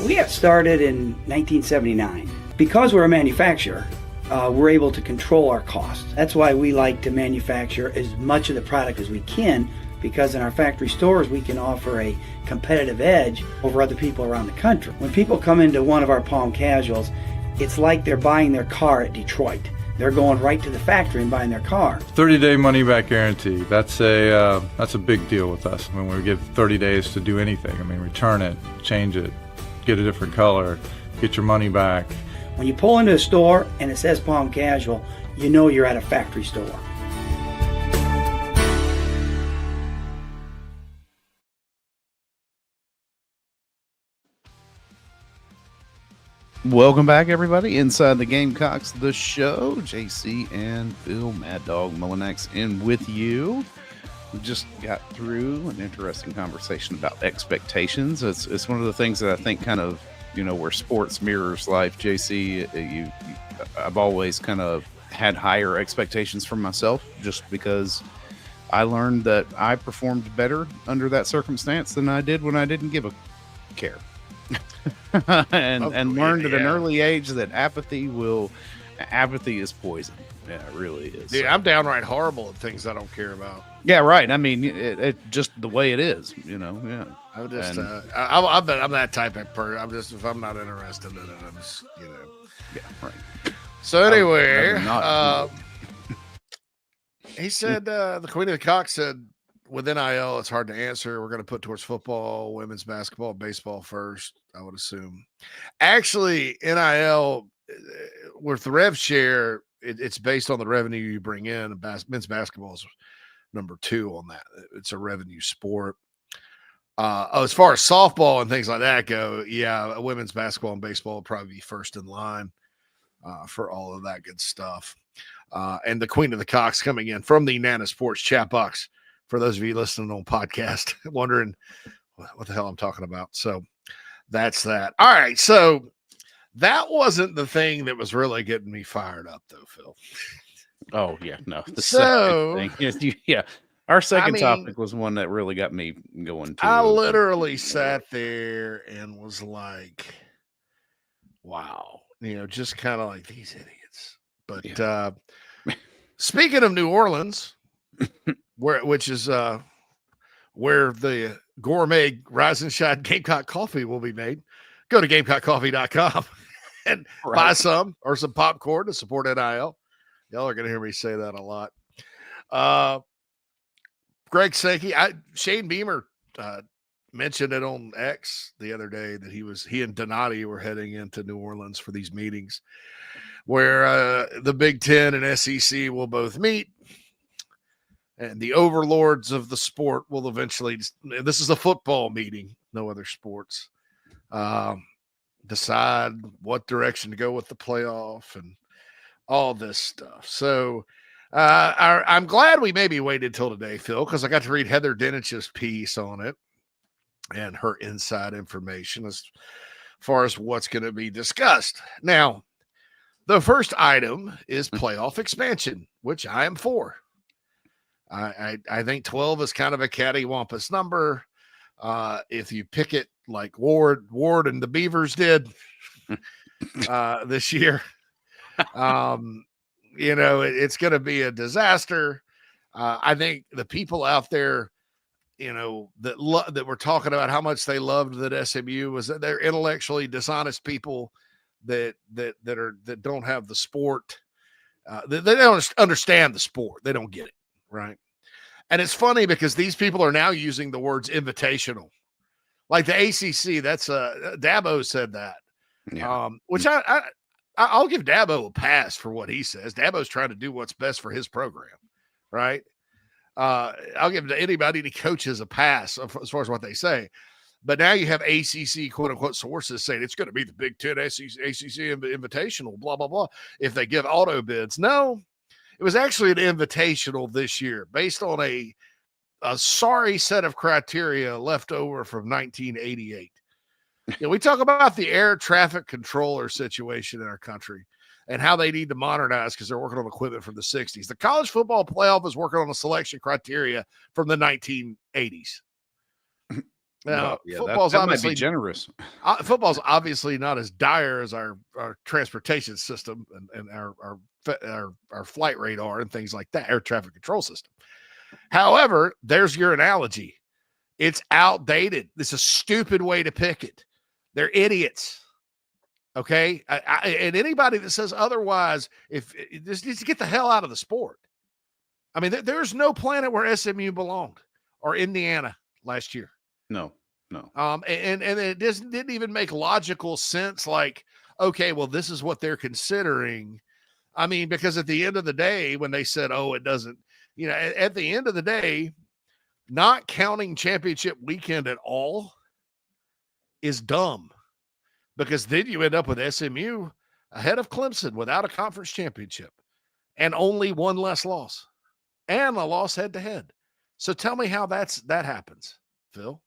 We got started in 1979. Because we're a manufacturer, we're able to control our costs. That's why we like to manufacture as much of the product as we can, because in our factory stores we can offer a competitive edge over other people around the country. When people come into one of our Palm Casuals, it's like they're buying their car at Detroit. They're going right to the factory and buying their car. 30-day money-back guarantee. That's a big deal with us. I mean, we give 30 days to do anything. I mean, return it, change it, get a different color, get your money back. When you pull into a store and it says Palm Casual, you know you're at a factory store. Welcome back, everybody, inside the Gamecocks The Show. JC and Phil Mad Dog Mullinex in with you. We just got through an interesting conversation about expectations. It's one of the things that I think kind of, where sports mirrors life. JC, I've always kind of had higher expectations for myself just because I learned that I performed better under that circumstance than I did when I didn't give a care. and learned at an early age that apathy is poison. Yeah, it really is. Yeah, I'm downright horrible at things I don't care about. Yeah, right. I mean, it just the way it is, Yeah. I'm just, I'm that type of person. I'm just, if I'm not interested in it, I'm just, Yeah, right. So anyway, he said, the Queen of the Cock said, with NIL, it's hard to answer. We're going to put towards football, women's basketball, baseball first, I would assume. Actually, NIL, with the rev share, it's based on the revenue you bring in. Men's basketball is number 2 on that. It's a revenue sport. As far as softball and things like that go, yeah, women's basketball and baseball will probably be first in line for all of that good stuff. And the Queen of the Cocks coming in from the Nana Sports chat box. For those of you listening on podcast, wondering what the hell I'm talking about. So that's that. All right. So that wasn't the thing that was really getting me fired up, though, Phil. Oh, yeah. No. The second thing is, yeah. Our second topic was one that really got me going, too. I literally sat there and was like, wow. Just kind of like these idiots. But speaking of New Orleans, which is where the gourmet Rise and Shine Gamecock coffee will be made, go to GamecockCoffee.com and buy some or some popcorn to support NIL. Y'all are going to hear me say that a lot. Greg Sankey, Shane Beamer mentioned it on X the other day that he and Donati were heading into New Orleans for these meetings where the Big Ten and SEC will both meet. And the overlords of the sport will eventually, this is a football meeting, no other sports, decide what direction to go with the playoff and all this stuff. So I'm glad we maybe waited till today, Phil, because I got to read Heather Dinich's piece on it and her inside information as far as what's going to be discussed. Now, the first item is playoff expansion, which I am for. I think 12 is kind of a cattywampus number. If you pick it like Ward and the Beavers did this year, it's going to be a disaster. I think the people out there, that were talking about how much they loved that SMU was that they're intellectually dishonest people that don't have the sport. They don't understand the sport. They don't get it. Right. And it's funny because these people are now using the words invitational, like the ACC. That's Dabo said that, which I'll give Dabo a pass for what he says. Dabo's trying to do what's best for his program. Right. I'll give anybody that coaches a pass as far as what they say. But now you have ACC quote unquote sources saying it's going to be the Big Ten ACC invitational, blah, blah, blah. If they give auto bids. No. It was actually an invitational this year based on a sorry set of criteria left over from 1988. We talk about the air traffic controller situation in our country and how they need to modernize because they're working on equipment from the 60s. The college football playoff is working on a selection criteria from the 1980s. Now, football's that obviously might be generous. Football's obviously not as dire as our transportation system and our flight radar and things like that, air traffic control system. However, there's your analogy. It's outdated. It's a stupid way to pick it. They're idiots. Okay. And anybody that says otherwise, if this needs to get the hell out of the sport. I mean, there's no planet where SMU belonged or Indiana last year. No. And it didn't even make logical sense. Like, okay, well, this is what they're considering. I mean, because at the end of the day, when they said, oh, it doesn't, at the end of the day, not counting championship weekend at all is dumb because then you end up with SMU ahead of Clemson without a conference championship and only one less loss and a loss head to head. So tell me how that happens, Phil.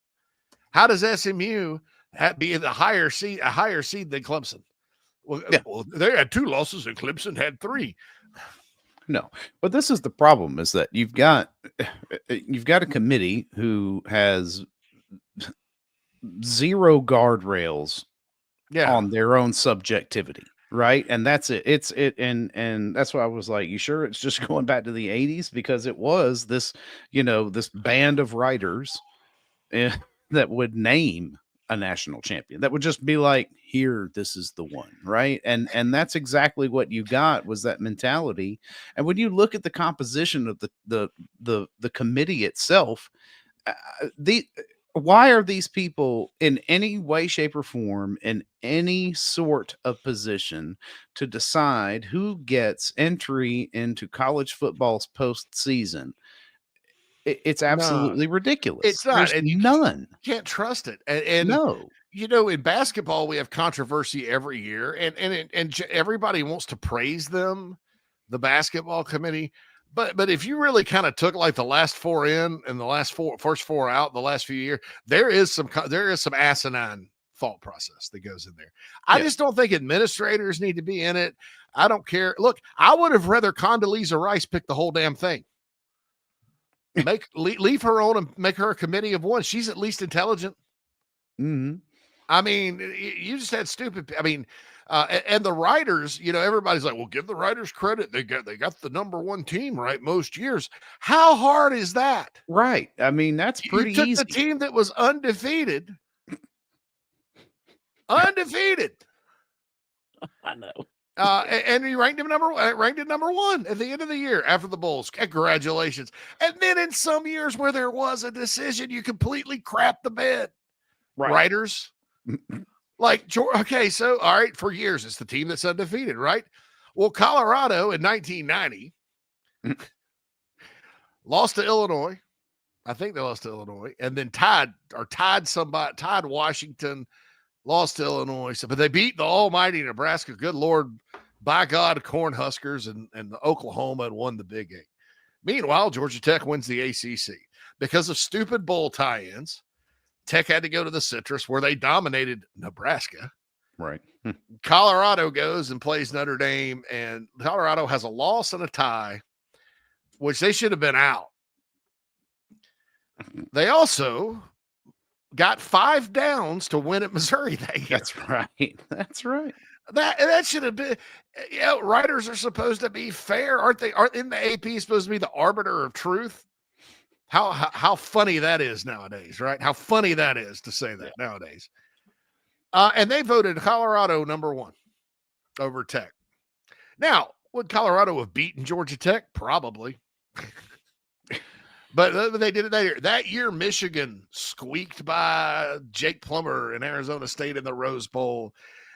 How does SMU be a higher seed than Clemson? Well, well, they had 2 losses and Clemson had 3. No, but this is the problem: is that you've got a committee who has zero guardrails on their own subjectivity, right? And that's it. And that's why I was like, you sure it's just going back to the 80s? Because it was this, this band of writers that would name a national champion, that would just be like, here, this is the one, right? And that's exactly what you got, was that mentality. And when you look at the composition of the committee itself, why are these people in any way, shape, or form in any sort of position to decide who gets entry into college football's postseason? It's absolutely ridiculous. It's not. There's none. You can't trust it. And no. In basketball, we have controversy every year, and everybody wants to praise them, the basketball committee. But if you really kind of took like the last 4 in and the first 4 out, the last few years, there is some asinine thought process that goes in there. I just don't think administrators need to be in it. I don't care. Look, I would have rather Condoleezza Rice pick the whole damn thing. Leave her on and make her a committee of 1. She's at least intelligent. Mm-hmm. I mean, you just had stupid. I mean, and the writers, everybody's like, well, give the writers credit. They got the number 1 team right most years. How hard is that? Right. I mean, that's pretty easy. You took the team that was undefeated. Undefeated. I know. And he ranked at number 1 at the end of the year after the Bulls. Congratulations. And then in some years where there was a decision, you completely crap the bed. Right. Writers. Like, okay, so, all right, for years, it's the team that's undefeated, right? Well, Colorado in 1990 lost to Illinois. I think they lost to Illinois. And then tied Washington, lost to Illinois. But they beat the almighty Nebraska. Good Lord, by God, Cornhuskers and Oklahoma and won the Big 8. Meanwhile, Georgia Tech wins the ACC. Because of stupid bowl tie-ins, Tech had to go to the Citrus, where they dominated Nebraska. Right. Colorado goes and plays Notre Dame, and Colorado has a loss and a tie, which they should have been out. They also got 5 downs to win at Missouri that year. That's right. That's right. That should have been. Writers are supposed to be fair, aren't they? Isn't the AP supposed to be the arbiter of truth? How funny that is nowadays, right? How funny that is to say that nowadays. And they voted Colorado number 1 over Tech. Now, would Colorado have beaten Georgia Tech? Probably. But they did it that year. That year, Michigan squeaked by Jake Plummer in Arizona State in the Rose Bowl,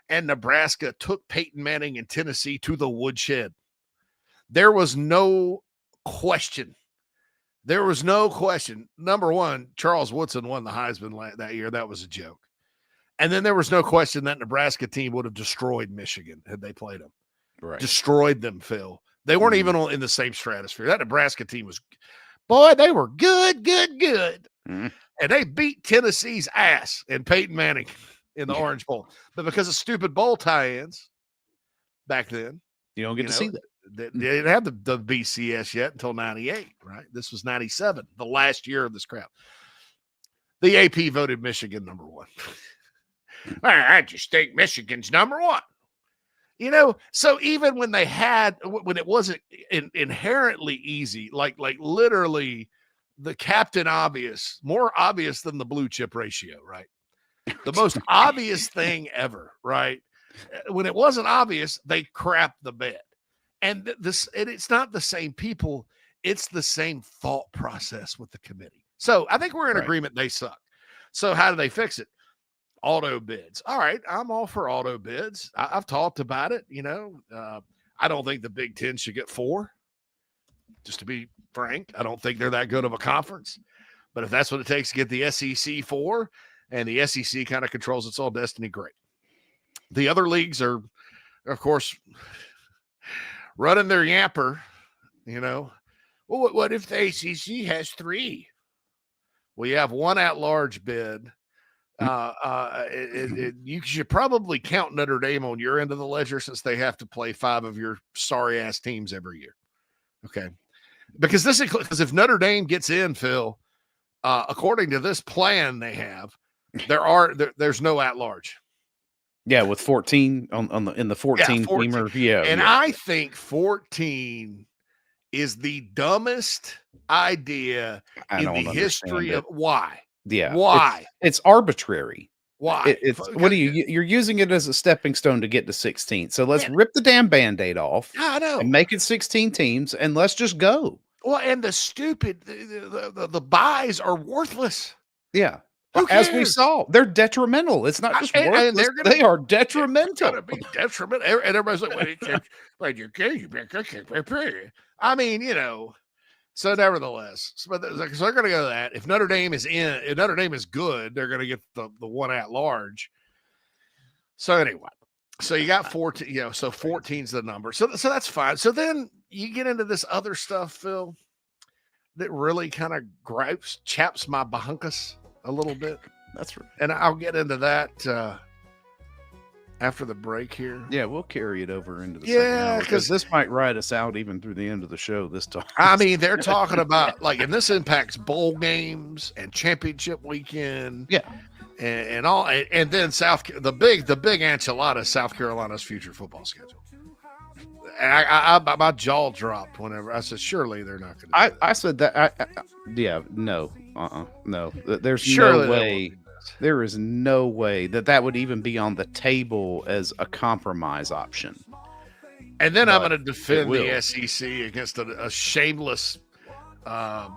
and Nebraska took Peyton Manning and Tennessee to the woodshed. There was no question. Number 1, Charles Woodson won the Heisman that year. That was a joke. And then there was no question that Nebraska team would have destroyed Michigan had they played them. Right. Destroyed them, Phil. They weren't even in the same stratosphere. That Nebraska team was, boy, they were good. Mm-hmm. And they beat Tennessee's ass and Peyton Manning in the Orange Bowl. But because of stupid bowl tie-ins back then, you don't get to see that. They didn't have the BCS yet until 98, right? This was 97, the last year of this crap. The AP voted Michigan number 1. I just think Michigan's number 1. So even when it wasn't inherently easy, like literally the captain obvious, more obvious than the blue chip ratio, right? The most obvious thing ever, right? When it wasn't obvious, they crapped the bed. And it's not the same people. It's the same thought process with the committee. So I think we're in agreement they suck. So how do they fix it? Auto bids. All right, I'm all for auto bids. I've talked about it. I don't think the Big Ten should get 4. Just to be frank, I don't think they're that good of a conference. But if that's what it takes to get the SEC 4, and the SEC kind of controls its own destiny, great. The other leagues are, of course, running their yamper, you know. Well, what if the ACC has 3? Well, you have 1 at-large bid. You should probably count Notre Dame on your end of the ledger since they have to play 5 of your sorry-ass teams every year. Okay. Because if Notre Dame gets in, Phil, according to this plan they have, there's no at-large. Yeah, with 14 in the 14 teamer. Yeah. And I think 14 is the dumbest idea in the history of why. Yeah. Why? It's arbitrary. Why? You're using it as a stepping stone to get to 16. So let's rip the damn Band-Aid off. I know. And make it 16 teams and let's just go. Well, and the buys are worthless. Yeah. As we saw, they're detrimental. It's not just worthless. They are detrimental. Going to be detrimental. And everybody's like, I mean, you know. So nevertheless, so they're going to go to that. If Notre Dame is good, they're going to get the 1 at large. So anyway, so you got 14, you know, so 14's the number. So that's fine. So then you get into this other stuff, Phil, that really kind of chaps my bahunkus a little bit. That's right. And I'll get into that after the break here. Yeah, we'll carry it over into the second hour because this might ride us out even through the end of the show this time. I mean, they're talking about and this impacts bowl games and championship weekend. Yeah. And all, and then the big enchilada, South Carolina's future football schedule. And I my jaw dropped whenever I said, surely they're not going to. I said that. No. There's surely no way. There is no way that would even be on the table as a compromise option. And then I'm going to defend the SEC against a shameless, I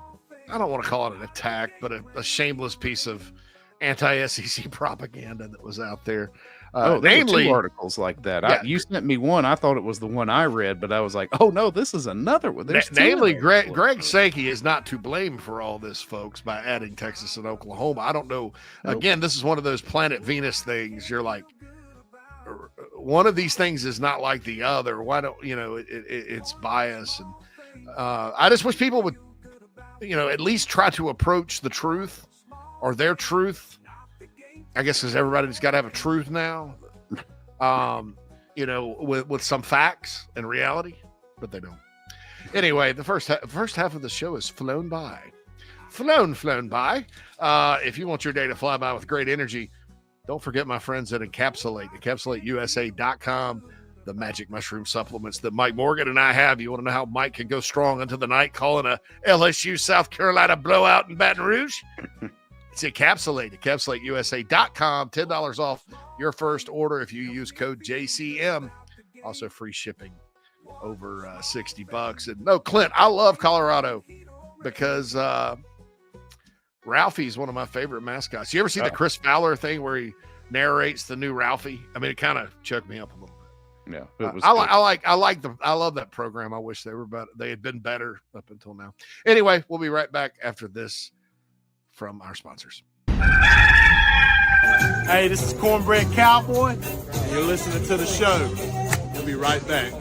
don't want to call it an attack, but a shameless piece of anti-SEC propaganda that was out there. Namely, 2 articles like that. Yeah, you sent me one. I thought it was the one I read, but I was like, oh no, this is another one. Namely, Greg Sankey is not to blame for all this, folks, by adding Texas and Oklahoma. I don't know. Nope. Again, this is one of those Planet Venus things. You're like, one of these things is not like the other. Why don't it's bias, and I just wish people would, at least try to approach the truth or their truth. I guess because everybody's got to have a truth now, with some facts and reality, but they don't. Anyway, the first half of the show is flown by. Flown by. If you want your day to fly by with great energy, don't forget my friends at encapsulateusa.com, the magic mushroom supplements that Mike Morgan and I have. You want to know how Mike can go strong into the night calling a LSU South Carolina blowout in Baton Rouge? It's encapsulateusa.com, $10 off your first order if you use code JCM. Also free shipping over $60. And no, Clint, I love Colorado because Ralphie's one of my favorite mascots. You ever see the Chris Fowler thing where he narrates the new Ralphie? I mean, it kind of choked me up a little bit. Yeah, it was I love that program. I wish they had been better up until now. Anyway, we'll be right back after this from our sponsors. Hey, this is Cornbread Cowboy, and you're listening to the show. We'll be right back.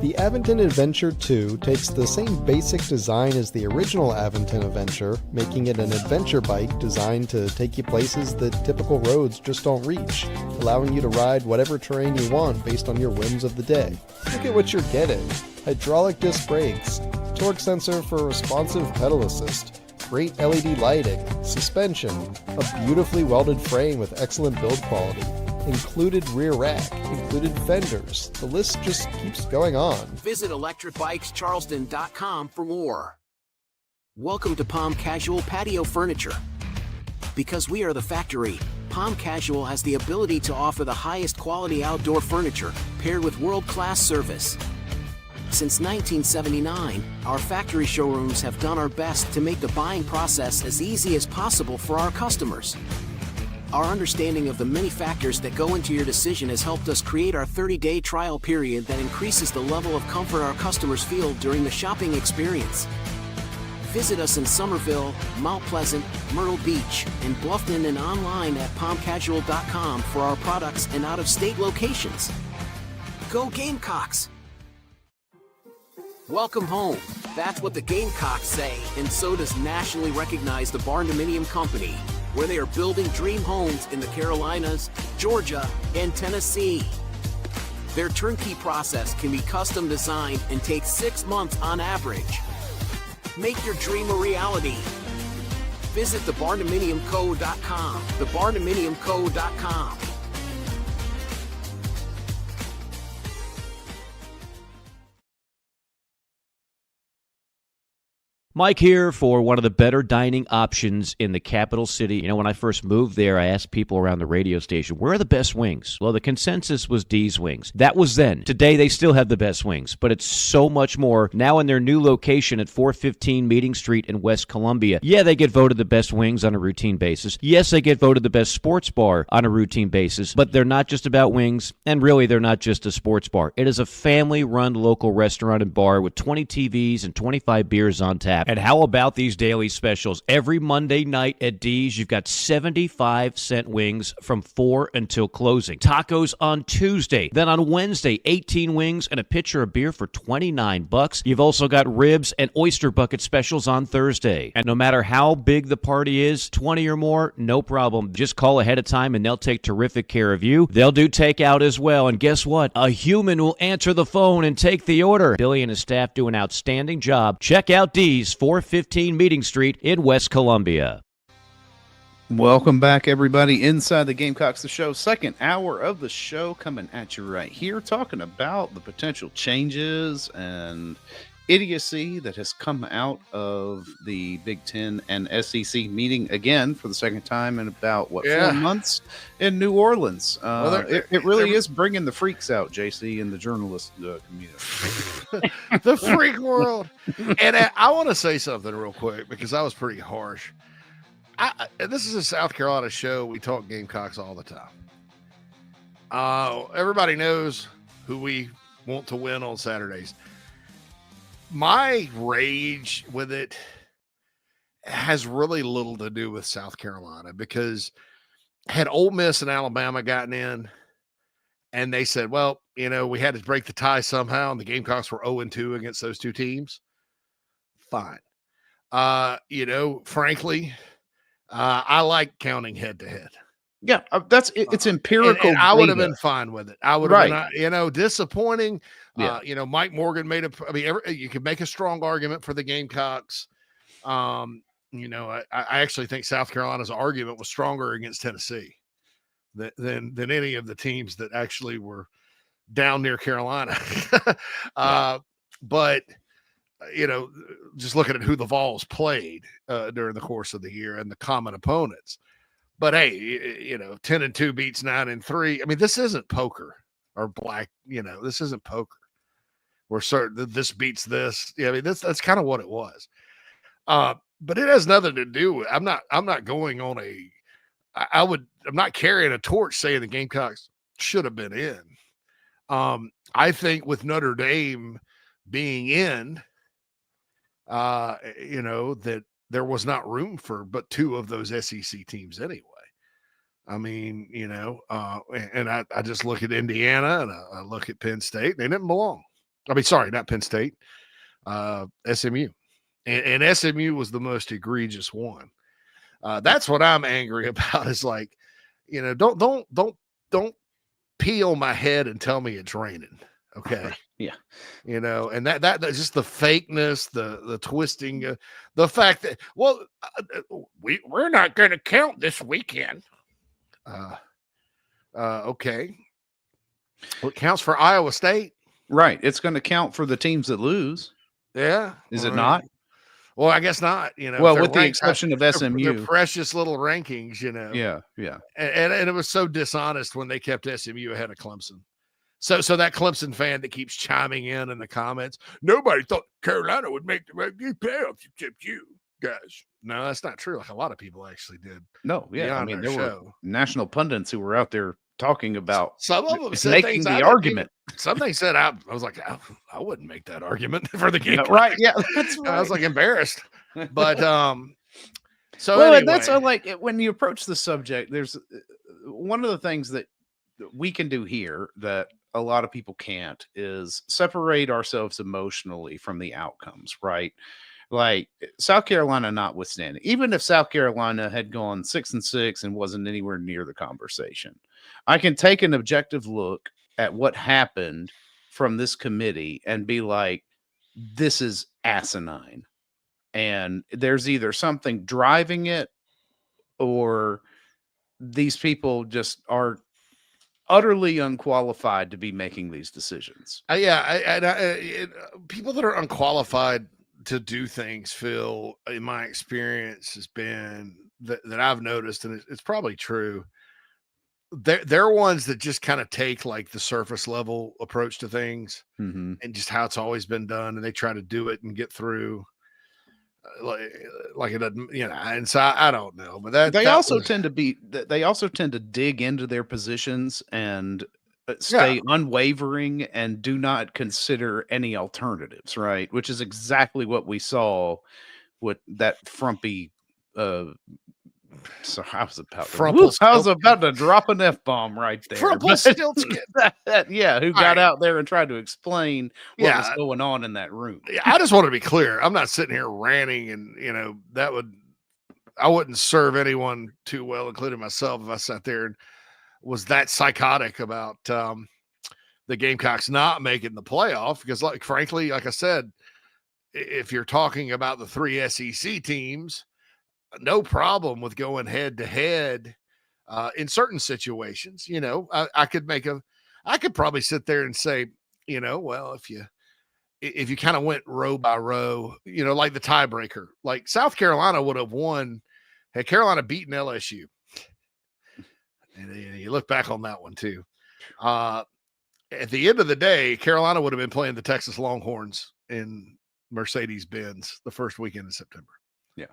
The Aventon Adventure 2 takes the same basic design as the original Aventon Adventure, making it an adventure bike designed to take you places that typical roads just don't reach, allowing you to ride whatever terrain you want based on your whims of the day. Look at what you're getting. Hydraulic disc brakes, torque sensor for responsive pedal assist, great LED lighting, suspension, a beautifully welded frame with excellent build quality, included rear rack, included fenders. The list just keeps going on. Visit electricbikescharleston.com for more. Welcome to Palm Casual Patio Furniture. Because we are the factory, Palm Casual has the ability to offer the highest quality outdoor furniture paired with world-class service. Since 1979, our factory showrooms have done our best to make the buying process as easy as possible for our customers. Our understanding of the many factors that go into your decision has helped us create our 30-day trial period that increases the level of comfort our customers feel during the shopping experience. Visit us in Somerville, Mount Pleasant, Myrtle Beach, and Bluffton, and online at palmcasual.com for our products and out-of-state locations. Go Gamecocks! Welcome home. That's what the Gamecocks say, and so does nationally recognized the Barndominium Company, where they are building dream homes in the Carolinas, Georgia, and Tennessee. Their turnkey process can be custom designed and takes 6 months on average. Make your dream a reality. Visit thebarndominiumco.com. Thebarndominiumco.com. Mike here for one of the better dining options in the capital city. You know, when I first moved there, I asked people around the radio station, where are the best wings? Well, the consensus was D's Wings. That was then. Today, they still have the best wings, but it's so much more. Now in their new location at 415 Meeting Street in West Columbia, yeah, they get voted the best wings on a routine basis. Yes, they get voted the best sports bar on a routine basis, but they're not just about wings, and really, they're not just a sports bar. It is a family-run local restaurant and bar with 20 TVs and 25 beers on tap. And how about these daily specials? Every Monday night at D's, you've got 75-cent wings from 4 until closing. Tacos on Tuesday. Then on Wednesday, 18 wings and a pitcher of beer for $29. You've also got ribs and oyster bucket specials on Thursday. And no matter how big the party is, 20 or more, no problem. Just call ahead of time and they'll take terrific care of you. They'll do takeout as well. And guess what? A human will answer the phone and take the order. Billy and his staff do an outstanding job. Check out D's 415 Meeting Street in West Columbia. Welcome back, everybody, inside the Gamecocks The Show. Second hour of the show coming at you right here, talking about the potential changes and idiocy that has come out of the Big Ten and SEC meeting again for the second time in about, 4 months in New Orleans. It really is bringing the freaks out, JC, in the journalist community. The freak world. And I want to say something real quick because I was pretty harsh. This is a South Carolina show. We talk Gamecocks all the time. Everybody knows who we want to win on Saturdays. My rage with it has really little to do with South Carolina, because had Ole Miss and Alabama gotten in and they said, well, you know, we had to break the tie somehow, and the Gamecocks were 0-2 against those two teams, fine. You know, frankly, I like counting head to head. Yeah, it's empirical. And I would have been fine with it. I would have been, you know, disappointing. Yeah. You know, Mike Morgan made you could make a strong argument for the Gamecocks. You know, I actually think South Carolina's argument was stronger against Tennessee than any of the teams that actually were down near Carolina. But you know, just looking at who the Vols played during the course of the year and the common opponents. But hey, you know, 10-2 beats 9-3. I mean, this isn't poker or black. You know, this isn't poker. We're certain that this beats this. Yeah, I mean, that's kind of what it was. But it has nothing to do with. I'm not going on I'm not carrying a torch saying the Gamecocks should have been in. I think with Notre Dame being in, you know, that there was not room for but two of those SEC teams anyway. I mean, you know, and I just look at Indiana and I look at Penn State. They didn't belong. I mean, sorry, not Penn State, SMU. And SMU was the most egregious one. That's what I'm angry about, is like, you know, don't peel my head and tell me it's raining. Okay. Yeah. You know, and that's just the fakeness, the twisting, the fact that, well, we're not going to count this weekend. Okay. Well, it counts for Iowa State. Right. It's going to count for the teams that lose. Yeah. Is it not? Well, I guess not. You know, well, with the exception of SMU, their precious little rankings, you know. Yeah. Yeah. And it was so dishonest when they kept SMU ahead of Clemson. So that Clemson fan that keeps chiming in the comments, nobody thought Carolina would make the playoffs except you guys. No, that's not true. Like, a lot of people actually did. No, yeah. I mean, there were national pundits who were out there talking about some of them said making the argument. Something said I was like, I wouldn't make that argument for the game. Right. Yeah, that's right. I was like embarrassed. But so well, anyway, that's when you approach the subject, there's one of the things that we can do here that a lot of people can't is separate ourselves emotionally from the outcomes, right? Like South Carolina notwithstanding, even if South Carolina had gone 6-6 and wasn't anywhere near the conversation, I can take an objective look at what happened from this committee and be like, this is asinine. And there's either something driving it or these people just are utterly unqualified to be making these decisions. People that are unqualified to do things, Phil, in my experience, has been that I've noticed, and it's probably true. They're ones that just kind of take like the surface level approach to things and just how it's always been done, and they try to do it and get through. Like it doesn't, and so I don't know, but they also tend to dig into their positions and stay unwavering and do not consider any alternatives, right? Which is exactly what we saw with that frumpy. So I was about to drop an F-bomb right there. Yeah, who got out there and tried to explain what was going on in that room. I just want to be clear. I'm not sitting here ranting, and I wouldn't serve anyone too well, including myself, if I sat there and was that psychotic about the Gamecocks not making the playoff. Because, frankly, like I said, if you're talking about the 3 SEC teams, no problem with going head to head in certain situations. I could probably sit there and say, well, if you kind of went row by row, like the tiebreaker, like South Carolina would have won had Carolina beaten LSU. And you look back on that one too. At the end of the day, Carolina would have been playing the Texas Longhorns in Mercedes-Benz the first weekend in September. Yeah.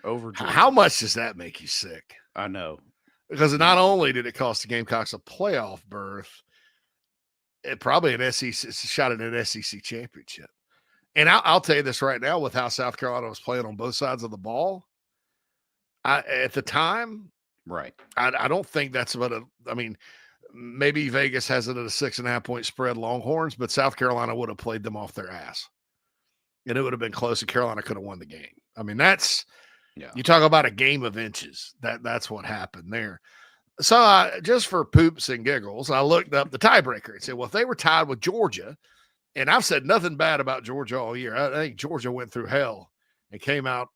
Over how much does that make you sick? I know, because not only did it cost the Gamecocks a playoff berth, it probably an SEC shot at an SEC championship. And I'll tell you this right now, with how South Carolina was playing on both sides of the ball, at the time, right? I don't think that's maybe Vegas has it at a 6.5 point spread Longhorns, but South Carolina would have played them off their ass, and it would have been close, and Carolina could have won the game. I mean, you talk about a game of inches. That's what happened there. So just for poops and giggles, I looked up the tiebreaker and said, well, if they were tied with Georgia, and I've said nothing bad about Georgia all year. I think Georgia went through hell and came out.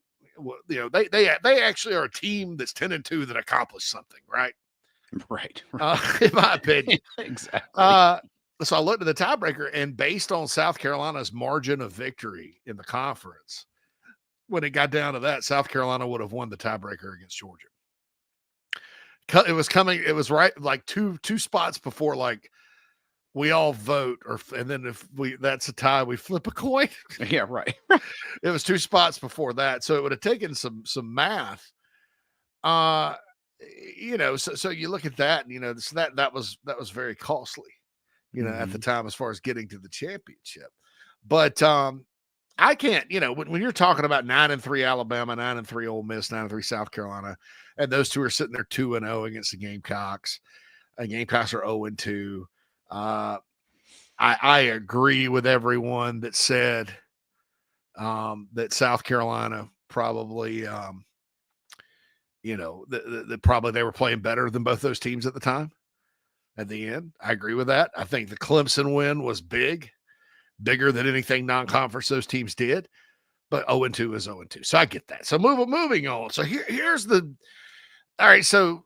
They actually are a team that's 10-2 that accomplished something, right? Right. In my opinion. Exactly. So I looked at the tiebreaker, and based on South Carolina's margin of victory in the conference, when it got down to that, South Carolina would have won the tiebreaker against Georgia. It was right like two spots before, like, we all vote, and then if that's a tie, we flip a coin. Yeah, right. It was 2 spots before that, so it would have taken some math. So you look at that, and so that was very costly, at the time, as far as getting to the championship. But I can't, when you're talking about 9-3 Alabama, 9-3 Ole Miss, 9-3 South Carolina, and those two are sitting there 2-0 against the Gamecocks, and Gamecocks are 0-2. I agree with everyone that said that South Carolina probably, probably they were playing better than both those teams at the time. At the end, I agree with that. I think the Clemson win was bigger than anything non-conference those teams did, but 0-2 is 0-2. So I get that. So moving on. So here's all right. So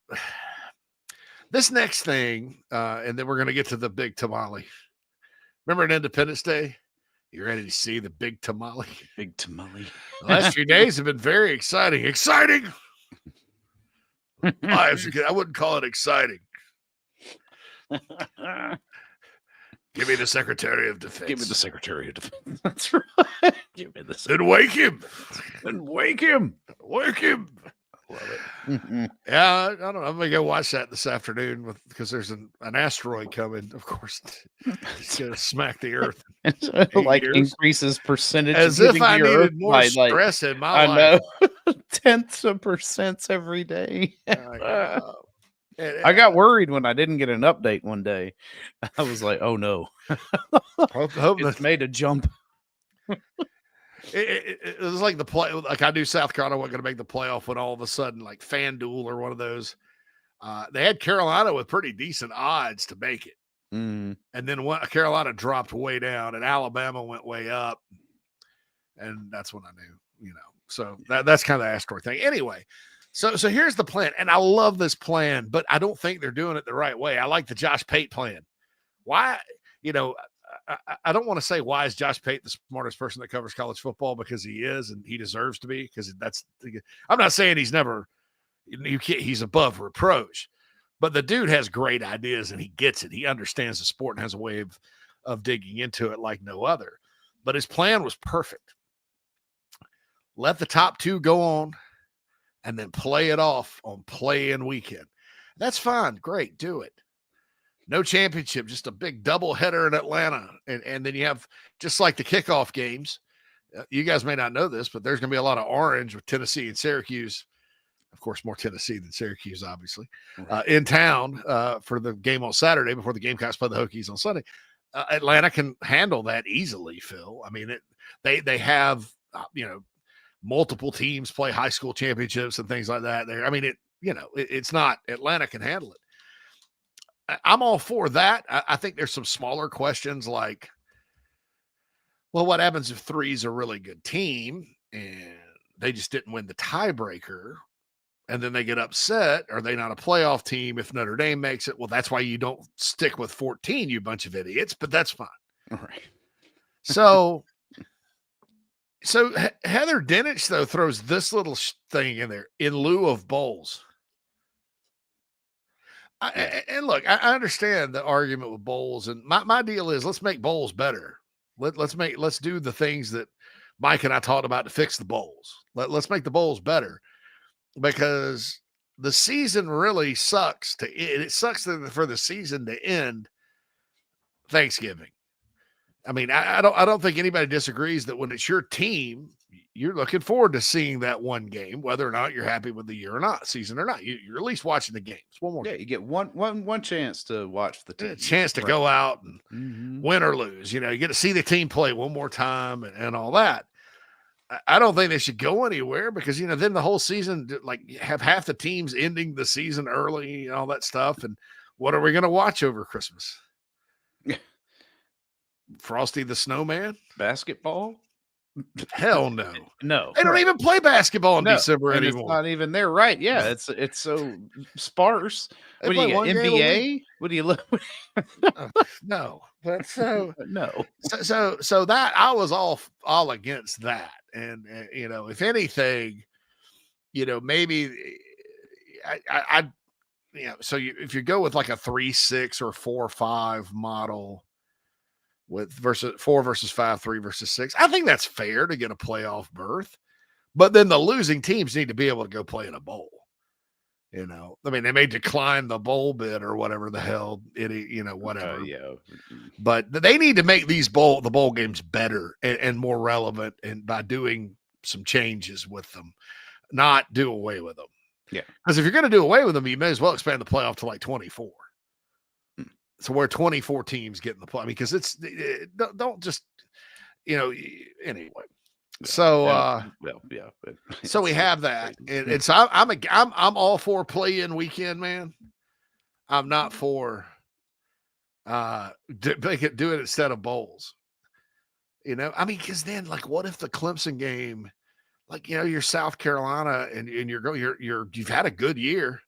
this next thing, and then we're going to get to the big tamale. Remember on Independence Day? You ready to see the big tamale? Big tamale. The last few days have been very exciting. Exciting. I wouldn't call it exciting. Give me the Secretary of Defense. Give me the Secretary of Defense. That's right. Give me the. Then wake him. Then wake him. Wake him. love it. Yeah, I don't know. I'm gonna go watch that this afternoon because there's an asteroid coming. Of course, it's gonna smack the Earth. In 8 Like years. increases percentage. As of if getting I to your needed Earth more by, stress in my I life. know. Tenths of percents every day. I And got worried when I didn't get an update one day. I was like, "Oh no, hope it's made a jump." it was like the play. Like I knew South Carolina wasn't going to make the playoff when all of a sudden, like FanDuel or one of those, they had Carolina with pretty decent odds to make it, Mm. and then Carolina dropped way down, and Alabama went way up, and that's when I knew, So that's kind of the asteroid thing. Anyway, so here's the plan, and I love this plan, but I don't think they're doing it the right way. I like the Josh Pate plan. Why? I don't want to say why is Josh Pate the smartest person that covers college football, because he is, and he deserves to be, because I'm not saying he's never, he's above reproach, but the dude has great ideas and he gets it. He understands the sport and has a way of digging into it like no other. But his plan was perfect. Let the top two go on and then play it off on play-in weekend. That's fine. Great. Do it. No championship, just a big double header in Atlanta. And then you have, just like the kickoff games, you guys may not know this, but there's going to be a lot of orange with Tennessee and Syracuse. Of course, more Tennessee than Syracuse, obviously, in town for the game on Saturday before the Gamecocks play the Hokies on Sunday. Atlanta can handle that easily, Phil. I mean, they have, multiple teams play high school championships and things like that. There, I mean, it's not, Atlanta can handle it. I'm all for that. I think there's some smaller questions like, well, what happens if 3's a really good team and they just didn't win the tiebreaker and then they get upset? Are they not a playoff team if Notre Dame makes it? Well, that's why you don't stick with 14, you bunch of idiots, but that's fine. All right. So Heather Dinich, though, throws this little thing in there in lieu of bowls. And look, I understand the argument with bowls, and my deal is let's make bowls better. Let's do the things that Mike and I talked about to fix the bowls. Let's make the bowls better, because the season really sucks. It sucks for the season to end Thanksgiving. I mean, I don't think anybody disagrees that when it's your team, you're looking forward to seeing that one game, whether or not you're happy with the year or not, season or not. You're at least watching the games. One more. Yeah, you get one chance to watch the team. A chance to go out and win or lose. You get to see the team play one more time and all that. I don't think they should go anywhere, because then the whole season, like, have half the teams ending the season early and all that stuff. And what are we going to watch over Christmas? Frosty the Snowman? Basketball? Hell no. No. They don't even play basketball in December and anymore. It's not even there, right? Yeah, it's so sparse. They What do you play get? one game a NBA? What do you look? No. But so No. So that I was all against that. And if anything, maybe I so if you go with like a 3-6 or 4-5 model with 4 versus 5, 3 versus 6, I think that's fair to get a playoff berth. But then the losing teams need to be able to go play in a bowl. I mean, they may decline the bowl bid or whatever the hell whatever. Yeah. But they need to make the bowl games better and more relevant, and by doing some changes with them, not do away with them. Yeah. Because if you're going to do away with them, you may as well expand the playoff to like 24. So where 24 teams get in the play. I mean, because don't just, anyway. So, so we have that. And so I'm all for play-in weekend, man. I'm not for do it instead of bowls. I mean, because then, like, what if the Clemson game, like, you're South Carolina and you've had a good year.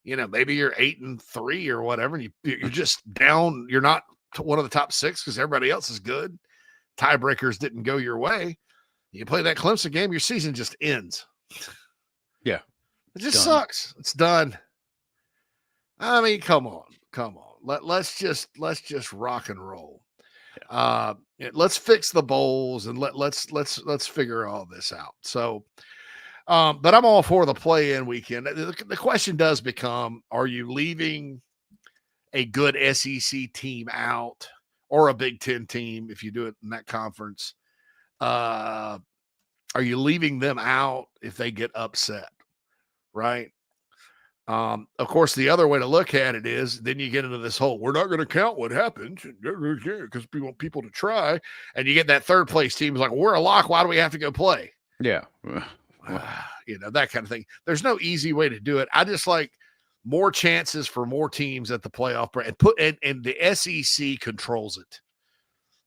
Maybe you're 8-3 or whatever, and you're just down. You're not one of the top 6 because everybody else is good. Tiebreakers didn't go your way. You play that Clemson game, your season just ends. Yeah. It just sucks. It's done. I mean, come on. Let's just rock and roll. Yeah. Let's fix the bowls and let's figure all this out. So But I'm all for the play-in weekend. The question does become, are you leaving a good SEC team out or a Big Ten team if you do it in that conference? Are you leaving them out if they get upset, right? Of course, the other way to look at it is then you get into this whole, we're not going to count what happens because we want people to try. And you get that third place team is like, we're a lock. Why do we have to go play? Yeah. That kind of thing. There's no easy way to do it. I just like more chances for more teams at the playoff and the SEC controls it.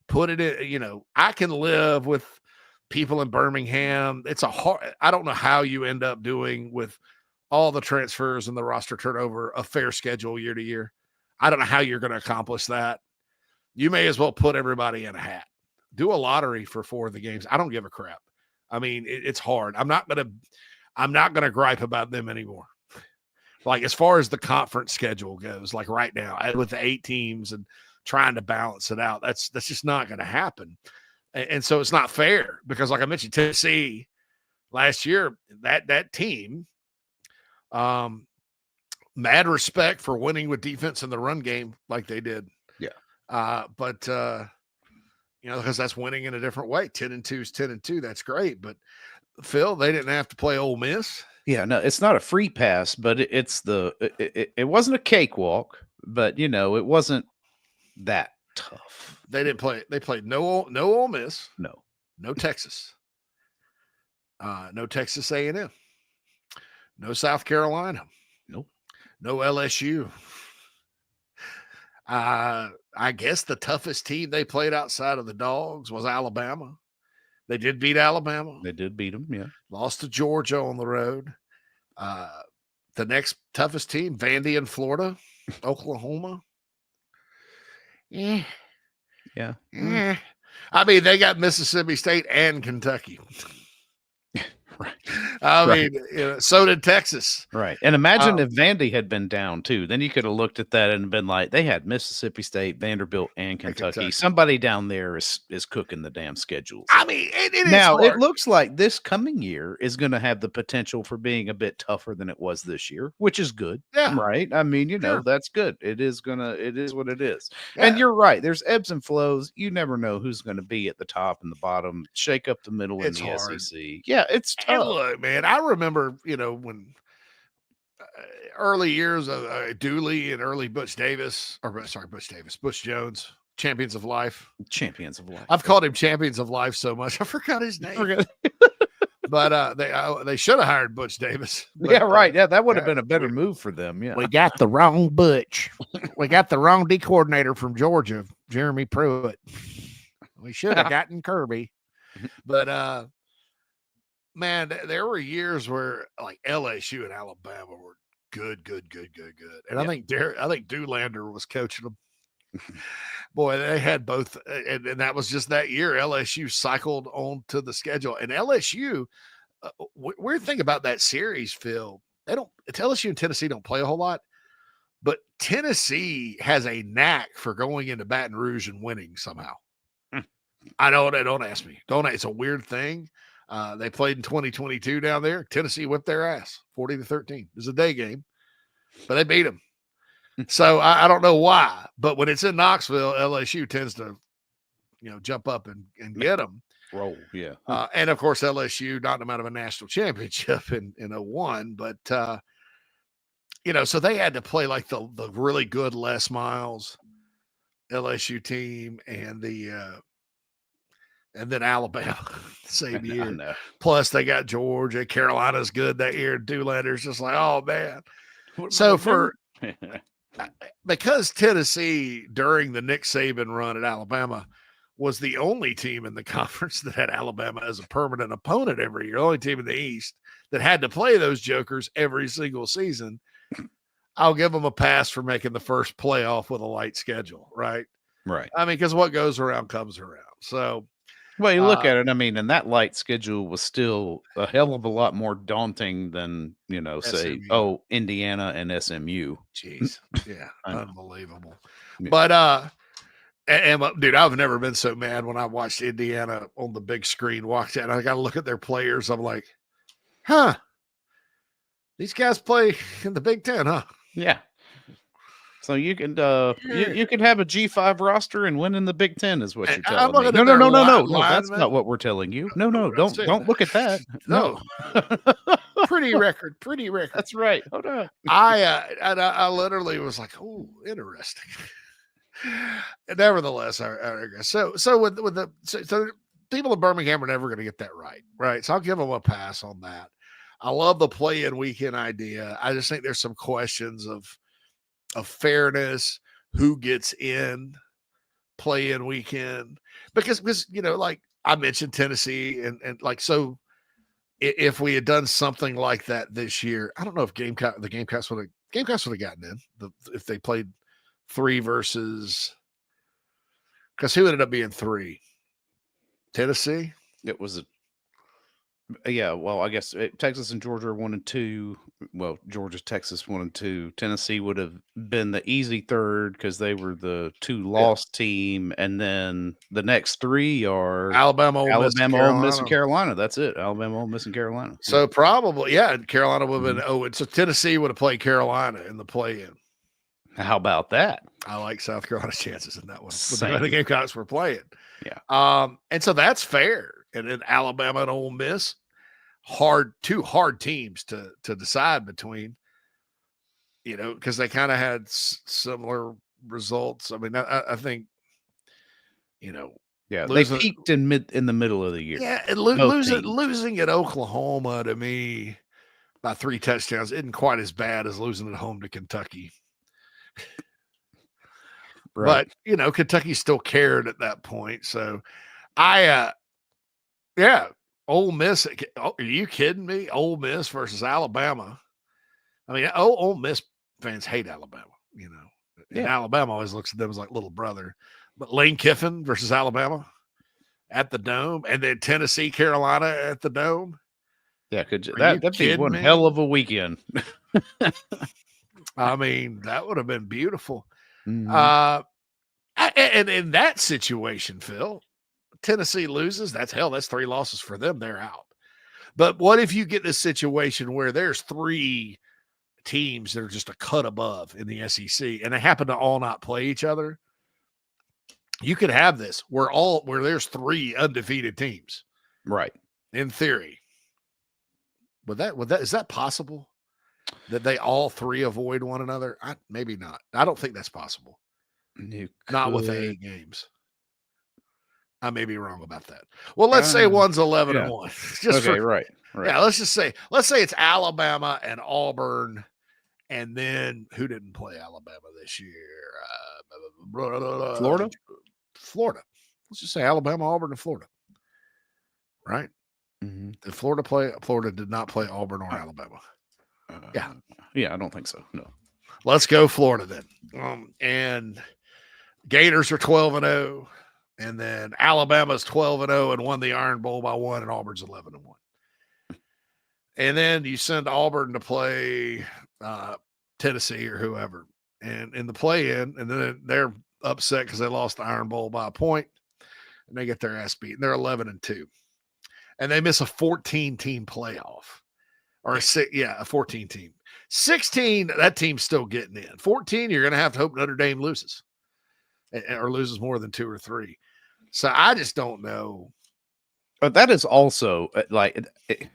Put it in, I can live with people in Birmingham. It's I don't know how you end up doing with all the transfers and the roster turnover, a fair schedule year to year. I don't know how you're going to accomplish that. You may as well put everybody in a hat. Do a lottery for 4 of the games. I don't give a crap. I mean, it's hard. I'm not gonna gripe about them anymore. Like as far as the conference schedule goes, like right now with the 8 teams and trying to balance it out, that's just not going to happen. And so it's not fair because, like I mentioned, Tennessee last year, that team, mad respect for winning with defense in the run game like they did. Yeah. But because that's winning in a different way. 10-2 is 10-2. That's great. But Phil, they didn't have to play Ole Miss. Yeah, no, it's not a free pass, but it wasn't a cakewalk, but it wasn't that tough. They didn't play. They played no Ole Miss. No Texas. No Texas A&M. No South Carolina. Nope. No LSU. I guess the toughest team they played outside of the Dogs was Alabama. They did beat Alabama. They did beat them, yeah. Lost to Georgia on the road. The next toughest team, Vandy in Florida, Oklahoma. Yeah. I mean, they got Mississippi State and Kentucky. Right. I mean, so did Texas. Right. And imagine if Vandy had been down too. Then you could have looked at that and been like, they had Mississippi State, Vanderbilt, and Kentucky. Somebody down there is cooking the damn schedules. I mean, it now is hard. it looks like this coming year is going to have the potential for being a bit tougher than it was this year, which is good. Yeah. Right. I mean, that's good. It is what it is. Yeah. And you're right. There's ebbs and flows. You never know who's going to be at the top and the bottom, shake up the middle in the hard. SEC. Yeah. It's tough. And look, man, I remember, when early years of Dooley and early Butch Jones, Champions of Life. I've called him Champions of Life so much I forgot his name. But they should have hired Butch Davis. But, yeah, right. Yeah, that would have been a better move for them. Yeah, we got the wrong Butch. We got the wrong D coordinator from Georgia, Jeremy Pruitt. We should have gotten Kirby, but man, there were years where like LSU and Alabama were good. And I think Doolander was coaching them. Boy, they had both. And that was just that year. LSU cycled on to the schedule. And LSU, weird thing about that series, Phil, LSU and Tennessee don't play a whole lot. But Tennessee has a knack for going into Baton Rouge and winning somehow. I know. Don't ask me. It's a weird thing. They played in 2022 down there. Tennessee whipped their ass 40-13. It was a day game, but they beat them. So I don't know why, but when it's in Knoxville, LSU tends to, jump up and get them. Roll, yeah. And of course, LSU knocked them out of a national championship in 2001. But, so they had to play like the really good Les Miles LSU team and then Alabama same year. Plus they got Georgia. Carolina's good that year. Doolander's just like, oh man. So because Tennessee during the Nick Saban run at Alabama was the only team in the conference that had Alabama as a permanent opponent every year, the only team in the East that had to play those jokers every single season, I'll give them a pass for making the first playoff with a light schedule, right? Right. I mean, because what goes around comes around. So, well, you look at it, I mean, and that light schedule was still a hell of a lot more daunting than, say, SMU. Indiana and SMU. Jeez. Yeah. Unbelievable. Yeah. But, and dude, I've never been so mad when I watched Indiana on the big screen walk out. I got to look at their players. I'm like, huh? These guys play in the Big Ten, huh? Yeah. So you can you can have a G5 roster and win in the Big Ten is what you're I'm telling me. looking No, at no, their no, no, no, no. That's linemen. not what we're telling you. No, no, That's it. don't look at that. No. No. Pretty record. That's right. Hold on. I literally was like, oh, interesting. Nevertheless, I guess so with the so people in Birmingham are never going to get that right? So I'll give them a pass on that. I love the play-in weekend idea. I just think there's some questions of fairness, who gets in play-in weekend, because like I mentioned Tennessee and like so. If we had done something like that this year, I don't know if the Gamecocks would have gotten in if they played 3 versus, because who ended up being 3? Tennessee. It was yeah, well, I guess Texas and Georgia are 1 and 2. Well, Georgia, Texas 1 and 2. Tennessee would have been the easy third because they were the 2-loss team, and then the next 3 are Alabama, Ole Miss, and Carolina. That's it. Alabama, Ole Miss, and Carolina. So probably, Carolina would have been. Oh, so Tennessee would have played Carolina in the play-in. How about that? I like South Carolina's chances in that one. Same. The Gamecocks were playing. Yeah. And so that's fair. And then Alabama and Ole Miss, two hard teams to decide between, because they kind of had similar results. I mean, I think, yeah, they peaked in the middle of the year. Yeah, and losing at Oklahoma to me by 3 touchdowns isn't quite as bad as losing at home to Kentucky. Right. But Kentucky still cared at that point. So Ole Miss. Are you kidding me? Ole Miss versus Alabama. I mean, Ole Miss fans hate Alabama. And Alabama always looks at them as like little brother. But Lane Kiffin versus Alabama at the Dome, and then Tennessee, Carolina at the Dome. Yeah, that'd be one hell of a weekend. I mean, that would have been beautiful. Mm-hmm. And in that situation, Phil, Tennessee loses. That's 3 losses for them. They're out. But what if you get this situation where there's 3 teams that are just a cut above in the SEC, and they happen to all not play each other? You could have this where there's 3 undefeated teams, right? In theory, is that possible? That they all 3 avoid one another? Maybe not. I don't think that's possible. Not with 8 games. I may be wrong about that. Well, let's say one's 11-1. Right. Yeah, let's say it's Alabama and Auburn, and then who didn't play Alabama this year? Florida. Let's just say Alabama, Auburn, and Florida. Right? Mm-hmm. Did Florida play? Florida did not play Auburn or Alabama. Yeah, I don't think so. No. Let's go Florida then. And Gators are 12-0. And then Alabama's 12-0 and won the Iron Bowl by 1, and Auburn's 11-1. And then you send Auburn to play Tennessee or whoever, and in the play-in, and then they're upset because they lost the Iron Bowl by a point, and they get their ass beat. They're 11-2, and they miss a 14-team playoff, or a 14-team. 16, that team's still getting in. 14, you're going to have to hope Notre Dame loses, or loses more than 2 or 3. So I just don't know. But that is also the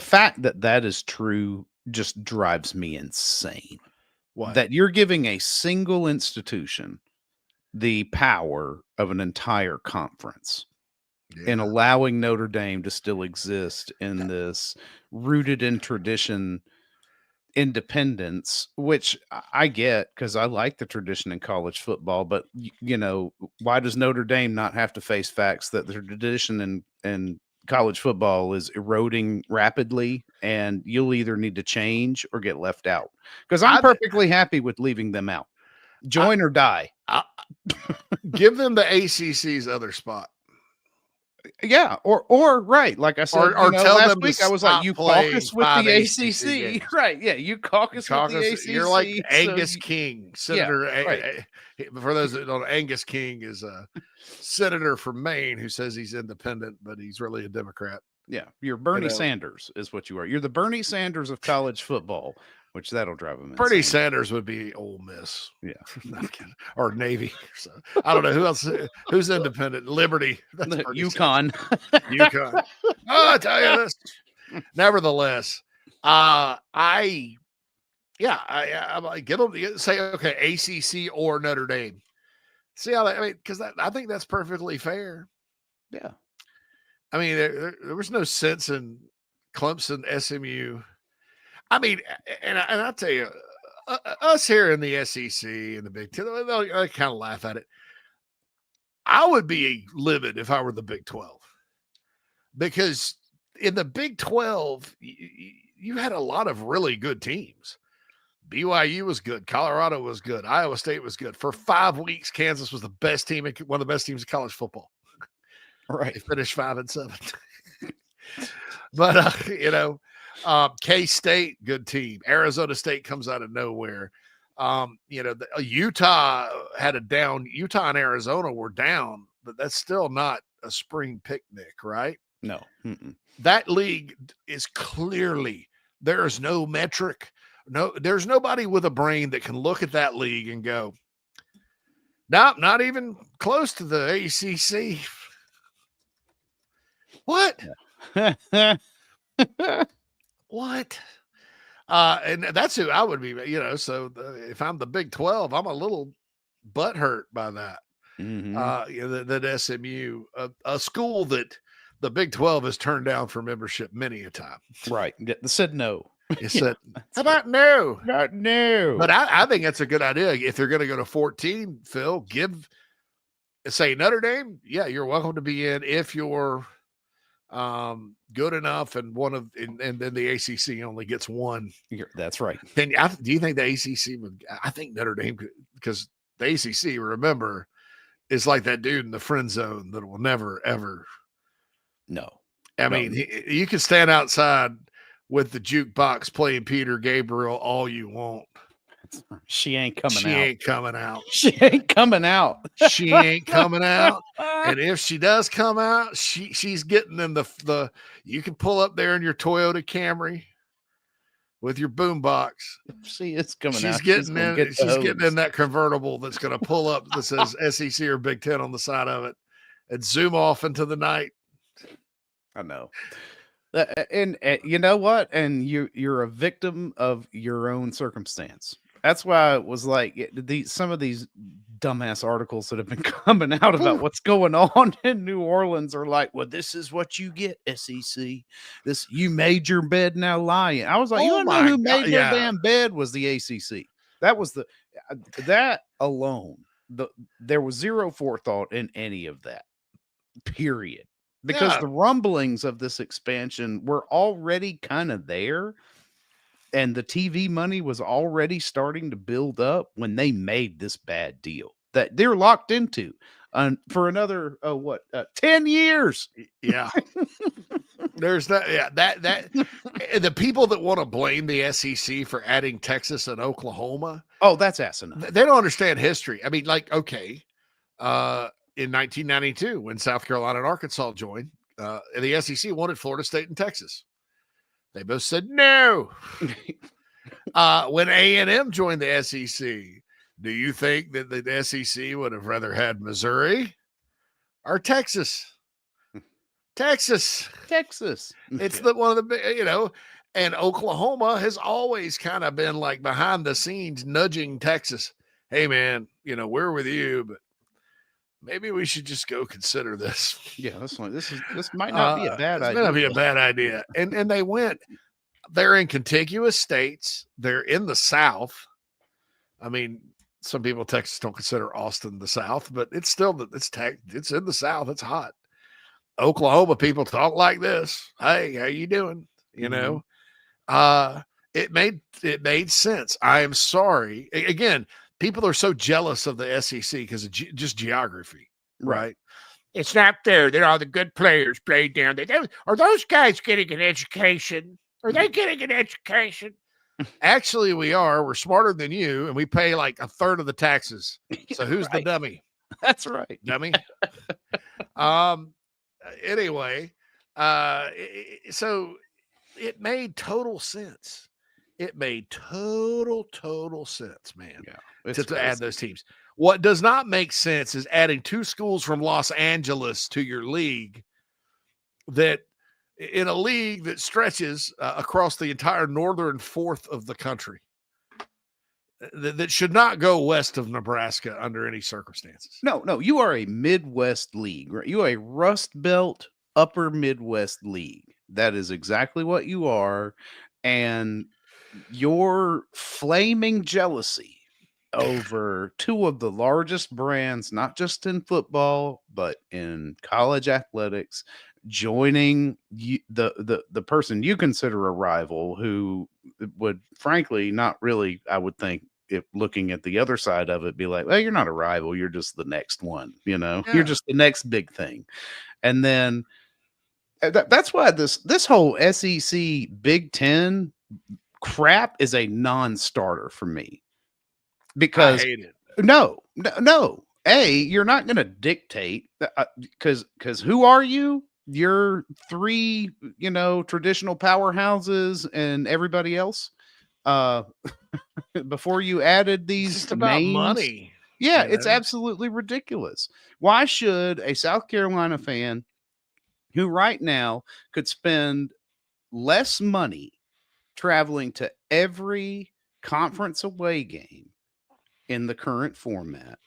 fact that is true just drives me insane. What? That you're giving a single institution the power of an entire conference and allowing Notre Dame to still exist in this rooted in tradition independence, which I get because I like the tradition in college football, but why does Notre Dame not have to face facts that the tradition in college football is eroding rapidly, and you'll either need to change or get left out? Because I'm perfectly happy with leaving them out. Join or die. Give them the ACC's other spot. Yeah, or right, like I said, or tell last them week I was like, you caucus with the ACC, right? Yeah, you caucus with the ACC. You're like Angus King, Senator. For those that don't know, Angus King is a senator from Maine who says he's independent, but he's really a Democrat. Yeah, you're Bernie You know? Sanders is what you are. You're the Bernie Sanders of college football, which that'll drive them Bernie insane. Sanders would be Ole Miss. Yeah. Not kidding. Or Navy. So, I don't know who else. Who's independent? Liberty. That's Bernie UConn. UConn. Oh, I'll tell you this. Nevertheless, I'm like, give them, say, okay, ACC or Notre Dame. See how that, I mean, because I think that's perfectly fair. Yeah. I mean, there was no sense in Clemson, SMU. I mean, and I'll tell you, us here in the SEC and the Big Ten, they'll kind of laugh at it. I would be livid if I were the Big 12, because in the Big 12, you had a lot of really good teams. BYU was good. Colorado was good. Iowa State was good. For 5 weeks, Kansas was the best team, one of the best teams in college football. Right. They finished 5-7. But, K-State, good team. Arizona State comes out of nowhere. Utah had a down. Utah and Arizona were down, but that's still not a spring picnic, right? No. Mm-mm. That league is clearly, there is no metric. No, there's nobody with a brain that can look at that league and go, nope, not even close to the ACC. What? What? And that's who I would be, so if I'm the Big 12, I'm a little butthurt by that. Mm-hmm. That SMU, a school that the Big 12 has turned down for membership many a time. Right. They said no. It said, how about no? Not no. But I think that's a good idea. If they're going to go to 14, Phil, say Notre Dame. Yeah, you're welcome to be in if you're good enough, and and then the ACC only gets one. That's right. Then do you think the ACC would? I think Notre Dame could, because the ACC, remember, is like that dude in the friend zone that will never ever. No, I mean, you can stand outside with the jukebox playing Peter Gabriel all you want. She ain't coming out. She ain't coming out. She ain't coming out. She ain't coming out. And if she does come out, she's getting in the you can pull up there in your Toyota Camry with your boombox. She is coming she's out. Getting she's getting in that convertible that's going to pull up that says SEC or Big Ten on the side of it and zoom off into the night. I know. And you know what? And you're a victim of your own circumstance. That's why it was like some of these dumbass articles that have been coming out about what's going on in New Orleans are like, well, this is what you get, SEC. This, you made your bed, now lie. I was like, you don't know who made their damn bed was the ACC. That was that alone. There was zero forethought in any of that, period. Because the rumblings of this expansion were already kind of there, and the TV money was already starting to build up when they made this bad deal that they're locked into for another 10 years. Yeah. There's that. Yeah, that the people that want to blame the SEC for adding Texas and Oklahoma. Oh, that's asinine. They don't understand history. I mean, like, okay, in 1992, when South Carolina and Arkansas joined, the SEC wanted Florida State and Texas. They both said no. When A&M joined the SEC, do you think that the SEC would have rather had Missouri or Texas? Texas. It's one of the big, and Oklahoma has always kind of been like behind the scenes nudging Texas. Hey, man, we're with you, but maybe we should just go consider this. Yeah, this might not be a bad idea. Might not be a bad idea. And they went. They're in contiguous states. They're in the South. I mean, some people in Texas don't consider Austin the South, but it's still it's in the South. It's hot. Oklahoma people talk like this. Hey, how you doing? It made sense. I am sorry. Again, people are so jealous of the SEC because of just geography, right? It's not fair that all the good players played down there. Are those guys getting an education? Are they getting an education? Actually, we are. We're smarter than you, and we pay like a third of the taxes. So who's the dummy? That's right. Dummy. Anyway, So it made total sense. It made total sense, man. Yeah, To add those teams. What does not make sense is adding 2 schools from Los Angeles to your league that in a league that stretches across the entire northern fourth of the country that should not go west of Nebraska under any circumstances. No, you are a Midwest league, right? You are a Rust Belt upper Midwest league. That is exactly what you are. And your flaming jealousy over 2 of the largest brands, not just in football, but in college athletics, joining the person you consider a rival who would frankly not really, I would think, if looking at the other side of it, be like, well, you're not a rival, you're just the next one, you're just the next big thing. And then that's why this whole SEC Big Ten crap is a non-starter for me, because I hate it. No. You're not going to dictate because who are you? You're 3, traditional powerhouses and everybody else. Before you added these It's just about names, money. yeah, it's absolutely ridiculous. Why should a South Carolina fan who right now could spend less money traveling to every conference away game in the current format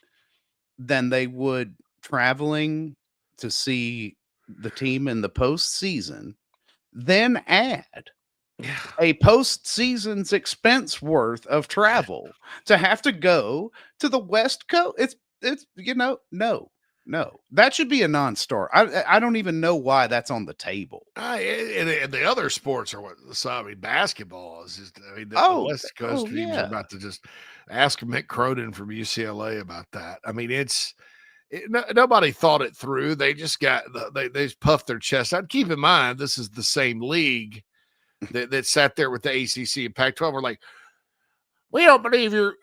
than they would traveling to see the team in the postseason, then add a postseason's expense worth of travel to have to go to the West Coast? It's no, that should be a non-starter. I don't even know why that's on the table. And the other sports are what? So I mean, basketball is just. I mean, the West Coast teams are about to just ask Mick Cronin from UCLA about that. I mean, nobody thought it through. They just they just puffed their chest out. Keep in mind, this is the same league that sat there with the ACC and Pac-12. We're like, we don't believe you're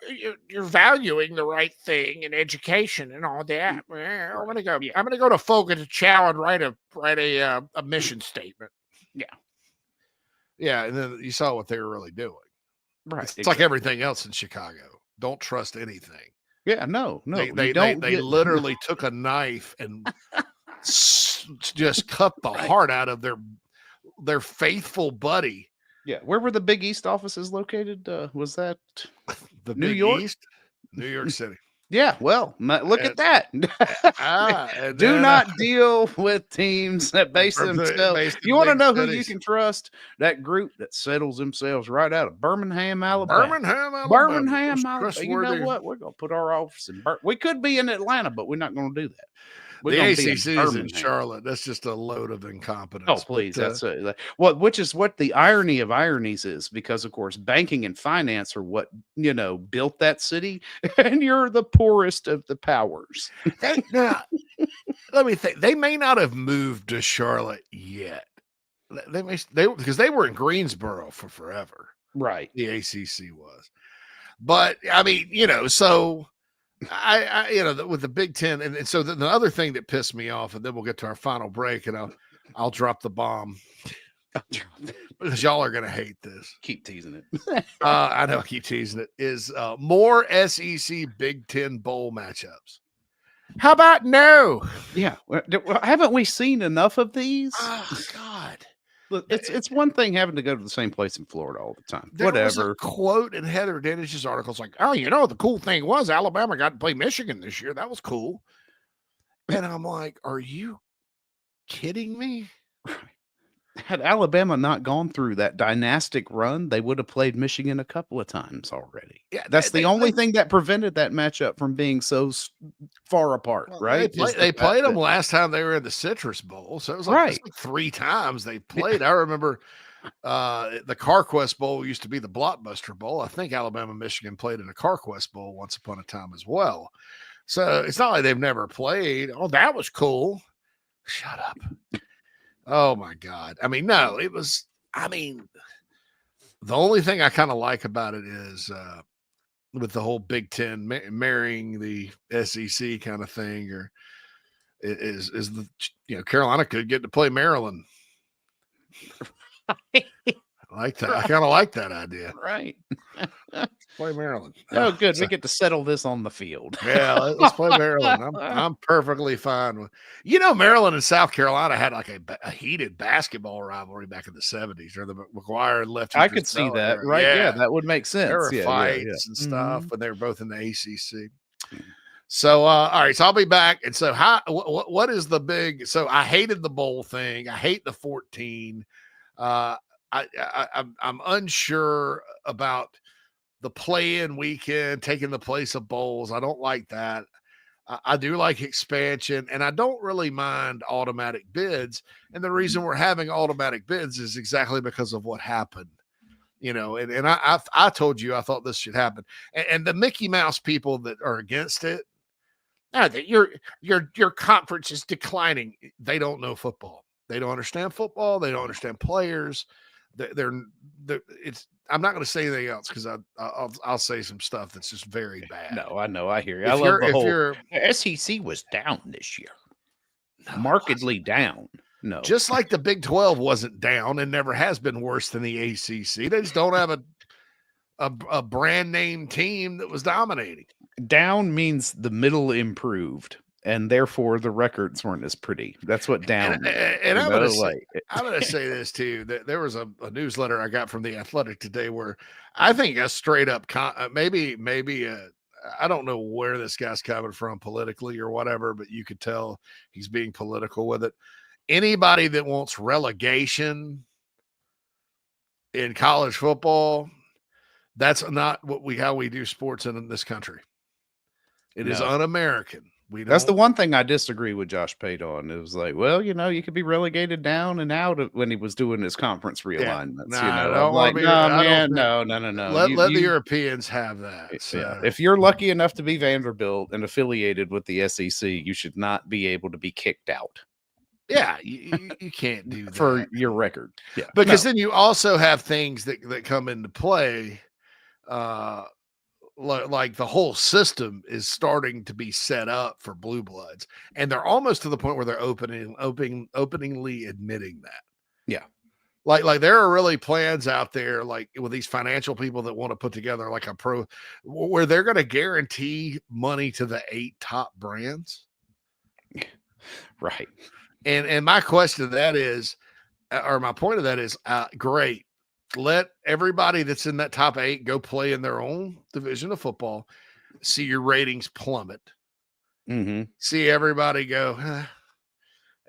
valuing the right thing in education and all that. Well, I'm gonna go to Foga to Chow and write a mission statement. Yeah, and then you saw what they were really doing. Right, it's like everything else in Chicago. Don't trust anything. Yeah, no. They literally took a knife and just cut the heart out of their faithful buddy. Yeah, where were the Big East offices located? Was that the New Big York? East? New York City. Yeah, well, look at that. Do not deal with teams that base themselves. You want to know who you can trust? That group that settles themselves right out of Birmingham, Alabama. Birmingham, Alabama. You know what? We're going to put our office in we could be in Atlanta, but we're not going to do that. The ACC is in Charlotte. That's just a load of incompetence. Oh, please. That's which is what the irony of ironies is, because, of course, banking and finance are what, built that city, and you're the poorest of the powers. Let me think. They may not have moved to Charlotte yet. Because they were in Greensboro for forever. Right. The ACC was. But, I mean, so... I with the Big Ten, and so the other thing that pissed me off, and then we'll get to our final break, and I'll drop the bomb because y'all are gonna hate this. Keep teasing it. I know, I keep teasing it. Is more SEC Big Ten bowl matchups? How about no? Yeah, haven't we seen enough of these? Oh God. Look, it's one thing having to go to the same place in Florida all the time. There was a quote in Heather Denish's article. It's like, oh, the cool thing was Alabama got to play Michigan this year. That was cool. And I'm like, are you kidding me? Had Alabama not gone through that dynastic run, they would have played Michigan a couple of times already. Yeah, that's the only thing that prevented that matchup from being so far apart, right? They played them last time they were in the Citrus Bowl, so it was like 3 times they played. I remember the CarQuest Bowl used to be the Blockbuster Bowl. I think Alabama Michigan played in a CarQuest Bowl once upon a time as well. So it's not like they've never played. Oh, that was cool. Shut up. Oh my God. I mean, no, it was, the only thing I kind of like about it is with the whole Big Ten marrying the SEC kind of thing, or is the, Carolina could get to play Maryland I like that. I kind of like that idea. Right. Play Maryland. Oh, good. We get to settle this on the field. Yeah, let's play Maryland. I'm perfectly fine with. Maryland and South Carolina had like a heated basketball rivalry back in the 70s, or the McGuire and Lefty. I could see that, right? Yeah, that would make sense. There were Yeah, fights and stuff when they were both in the ACC. So, all right, so I'll be back. And so, what is the big? So, I hated the bowl thing. I hate the 14. I'm unsure about the play-in weekend taking the place of bowls. I don't like that. I do like expansion, and I don't really mind automatic bids. And the reason we're having automatic bids is exactly because of what happened. And I told you I thought this should happen. And the Mickey Mouse people that are against it, your conference is declining. They don't know football. They don't understand football. They don't understand players. I'm not going to say anything else because I'll say some stuff that's just very bad. No, I know. I hear you. I love the whole SEC was down this year. Markedly down. No. Just like the Big 12 wasn't down and never has been worse than the ACC. They just don't have a brand name team that was dominating. Down means the middle improved, and therefore the records weren't as pretty. That's what down means. And I'm going to say this too, that there was a newsletter I got from The Athletic today where I think a straight up, maybe I don't know where this guy's coming from politically or whatever, but you could tell he's being political with it. Anybody that wants relegation in college football, that's not how we do sports in this country. It is un-American. That's the one thing I disagree with Josh Pate on. It was like, well, you could be relegated down and out when he was doing his conference realignments. No. Let the Europeans have that. So. Yeah. If you're lucky enough to be Vanderbilt and affiliated with the SEC, you should not be able to be kicked out. Yeah, you can't do that. For your record. Yeah. Because then you also have things that come into play. Like the whole system is starting to be set up for blue bloods, and they're almost to the point where they're openingly admitting that. Yeah. Like there are really plans out there, like with these financial people that want to put together like a pro where they're going to guarantee money to the 8 top brands. Right. And my question to that is, or my point of that is, great. Let everybody that's in that top 8 go play in their own division of football. See your ratings plummet. Mm-hmm. See everybody go.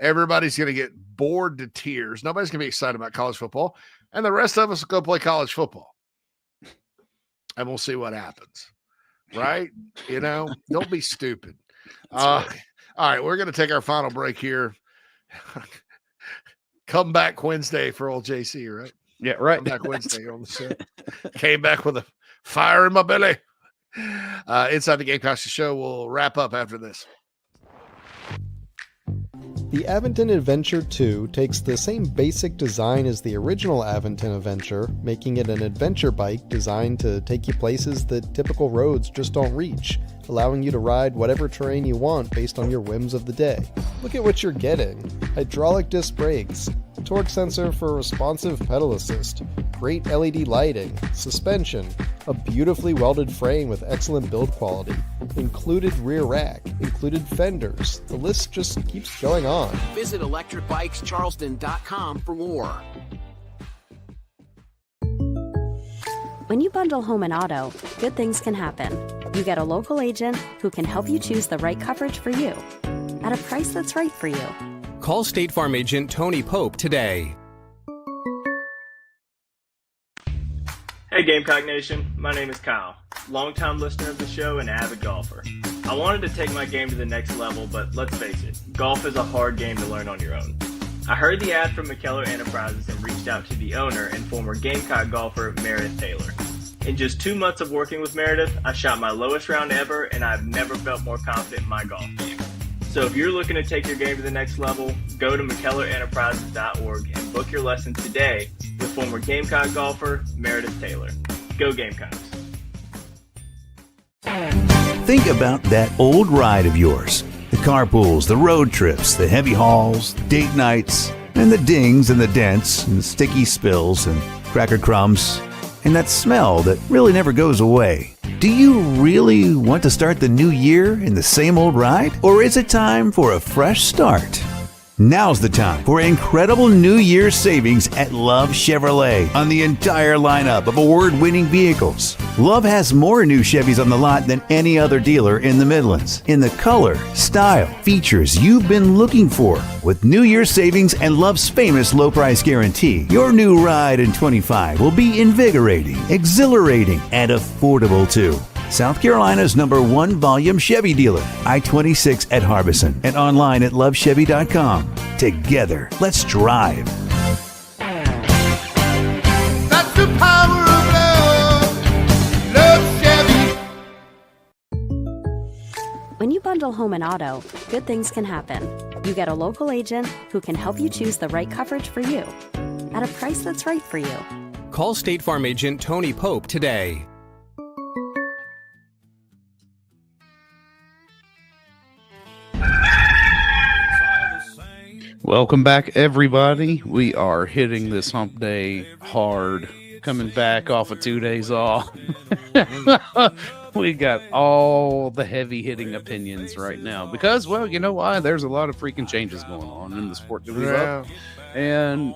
Everybody's going to get bored to tears. Nobody's going to be excited about college football. And the rest of us will go play college football. And we'll see what happens. Right? Don't be stupid. Right. All right. We're going to take our final break here. Come back Wednesday for old JC, right? Yeah, right. Come back Wednesday on the show. Came back with a fire in my belly. Inside the Gamecocks The Show will wrap up after this. The Aventon Adventure 2 takes the same basic design as the original Aventon Adventure, making it an adventure bike designed to take you places that typical roads just don't reach, allowing you to ride whatever terrain you want based on your whims of the day. Look at what you're getting. Hydraulic disc brakes, torque sensor for responsive pedal assist, great LED lighting, suspension, a beautifully welded frame with excellent build quality, included rear rack, included fenders. The list just keeps going on. Visit electricbikescharleston.com for more. When you bundle home and auto, good things can happen. You get a local agent who can help you choose the right coverage for you at a price that's right for you. Call State Farm agent Tony Pope today. Hey Gamecock Nation, my name is Kyle, longtime listener of the show and avid golfer. I wanted to take my game to the next level, but let's face it, golf is a hard game to learn on your own. I heard the ad from McKellar Enterprises and reached out to the owner and former Gamecock golfer Meredith Taylor. In just 2 months of working with Meredith, I shot my lowest round ever and I've never felt more confident in my golf game. So if you're looking to take your game to the next level, go to McKellarEnterprises.org and book your lesson today with former Gamecock golfer Meredith Taylor. Go Gamecocks. Think about that old ride of yours. The carpools, the road trips, the heavy hauls, date nights. and the dings and the dents and the sticky spills and cracker crumbs and that smell that really never goes away. Do you really want to start the new year in the same old ride? Or is it time for a fresh start? Now's the time for incredible New Year's savings at Love Chevrolet on the entire lineup of award-winning vehicles. Love has more new Chevys on the lot than any other dealer in the Midlands in the color, style, features you've been looking for. With New Year's savings and Love's famous low price guarantee, your new ride in 25 will be invigorating, exhilarating, and affordable too. South Carolina's #1 volume Chevy dealer, I-26 at Harbison, and online at lovechevy.com. Together, let's drive. That's the power of love. Love Chevy. When you bundle home and auto, good things can happen. You get a local agent who can help you choose the right coverage for you at a price that's right for you. Call State Farm agent Tony Pope today. Welcome back, everybody. We are hitting this hump day hard, coming back off of 2 days off. We got all the heavy hitting opinions right now because, well, you know why? There's a lot of freaking changes going on in the sport that we love. And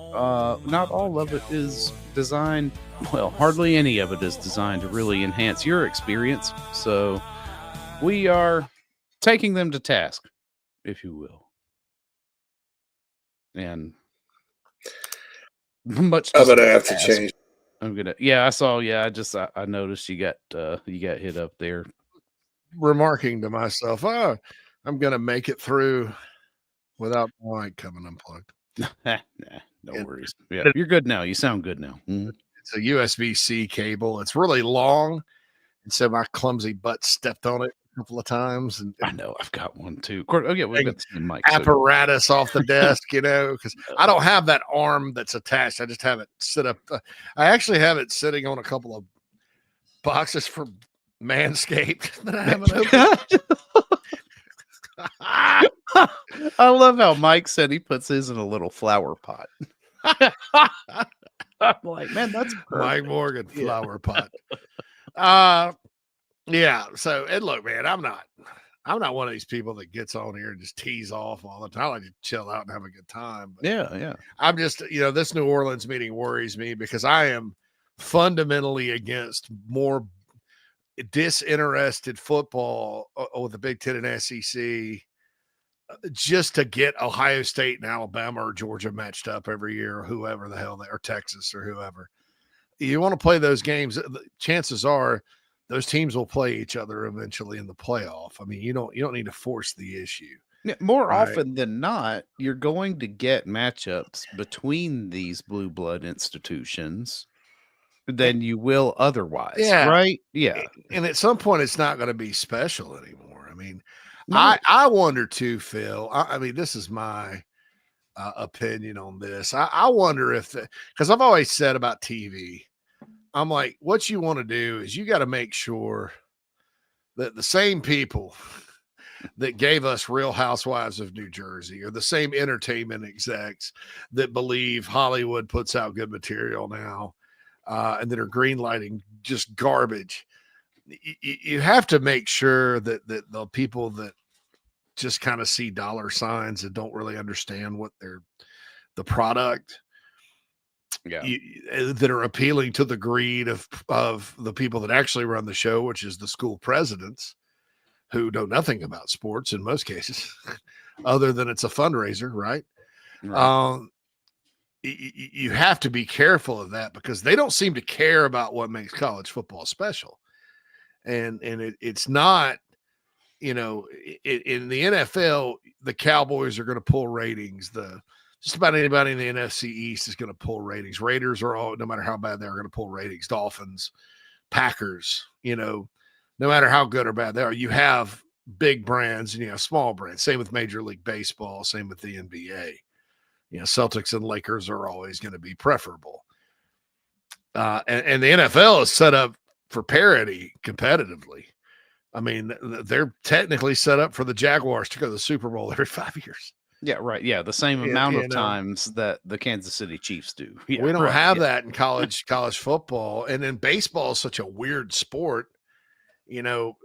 not all of it is designed, well, hardly any of it is designed to really enhance your experience. So we are taking them to task, if you will. And much I'm gonna have to change. I saw. Yeah, I noticed you got hit up there. Remarking to myself, I'm gonna make it through without my mic coming unplugged. No worries. Yeah, you're good now. You sound good now. Mm-hmm. It's a USB-C cable. It's really long, and so my clumsy butt stepped on it a couple of times. And I know I've got one too. Oh yeah, we've got the same mic. Apparatus off the desk, because I don't have that arm that's attached. I just have it sit up. I actually have it sitting on a couple of boxes for Manscaped that I haven't opened. I love how Mike said he puts his in a little flower pot. I'm like, man, that's perfect. Mike Morgan flower pot. Yeah. So, and look, man, I'm not one of these people that gets on here and just tease off all the time. I like to chill out and have a good time. But yeah. I'm just, this New Orleans meeting worries me because I am fundamentally against more disinterested football with the Big Ten and SEC just to get Ohio State and Alabama or Georgia matched up every year, or whoever the hell they are, Texas or whoever. You want to play those games, chances are those teams will play each other eventually in the playoff. I mean, you don't need to force the issue. More often than not, you're going to get matchups between these blue blood institutions than you will otherwise. Yeah. Right? Yeah. And at some point, it's not going to be special anymore. I mean, I wonder too, Phil. I mean, this is my opinion on this. I wonder if, because I've always said about TV, I'm like, what you want to do is you got to make sure that the same people that gave us Real Housewives of New Jersey or the same entertainment execs that believe Hollywood puts out good material now and that are greenlighting just garbage. You have to make sure that the people that just kind of see dollar signs and don't really understand what the product that are appealing to the greed of the people that actually run the show, which is the school presidents who know nothing about sports in most cases, other than it's a fundraiser, right? You have to be careful of that because they don't seem to care about what makes college football special. And it's not, in the NFL, the Cowboys are going to pull ratings. Just about anybody in the NFC East is going to pull ratings. Raiders are all, no matter how bad they're going to pull ratings. Dolphins, Packers, no matter how good or bad they are, you have big brands and you have small brands. Same with Major League Baseball, same with the NBA. Celtics and Lakers are always going to be preferable. And the NFL is set up for parity competitively. I mean, they're technically set up for the Jaguars to go to the Super Bowl every 5 years. Yeah, right. Yeah, the same You- amount you of know? times that the Kansas City Chiefs do. Yeah, We don't right, have yeah. that in college football, and then baseball is such a weird sport. You know,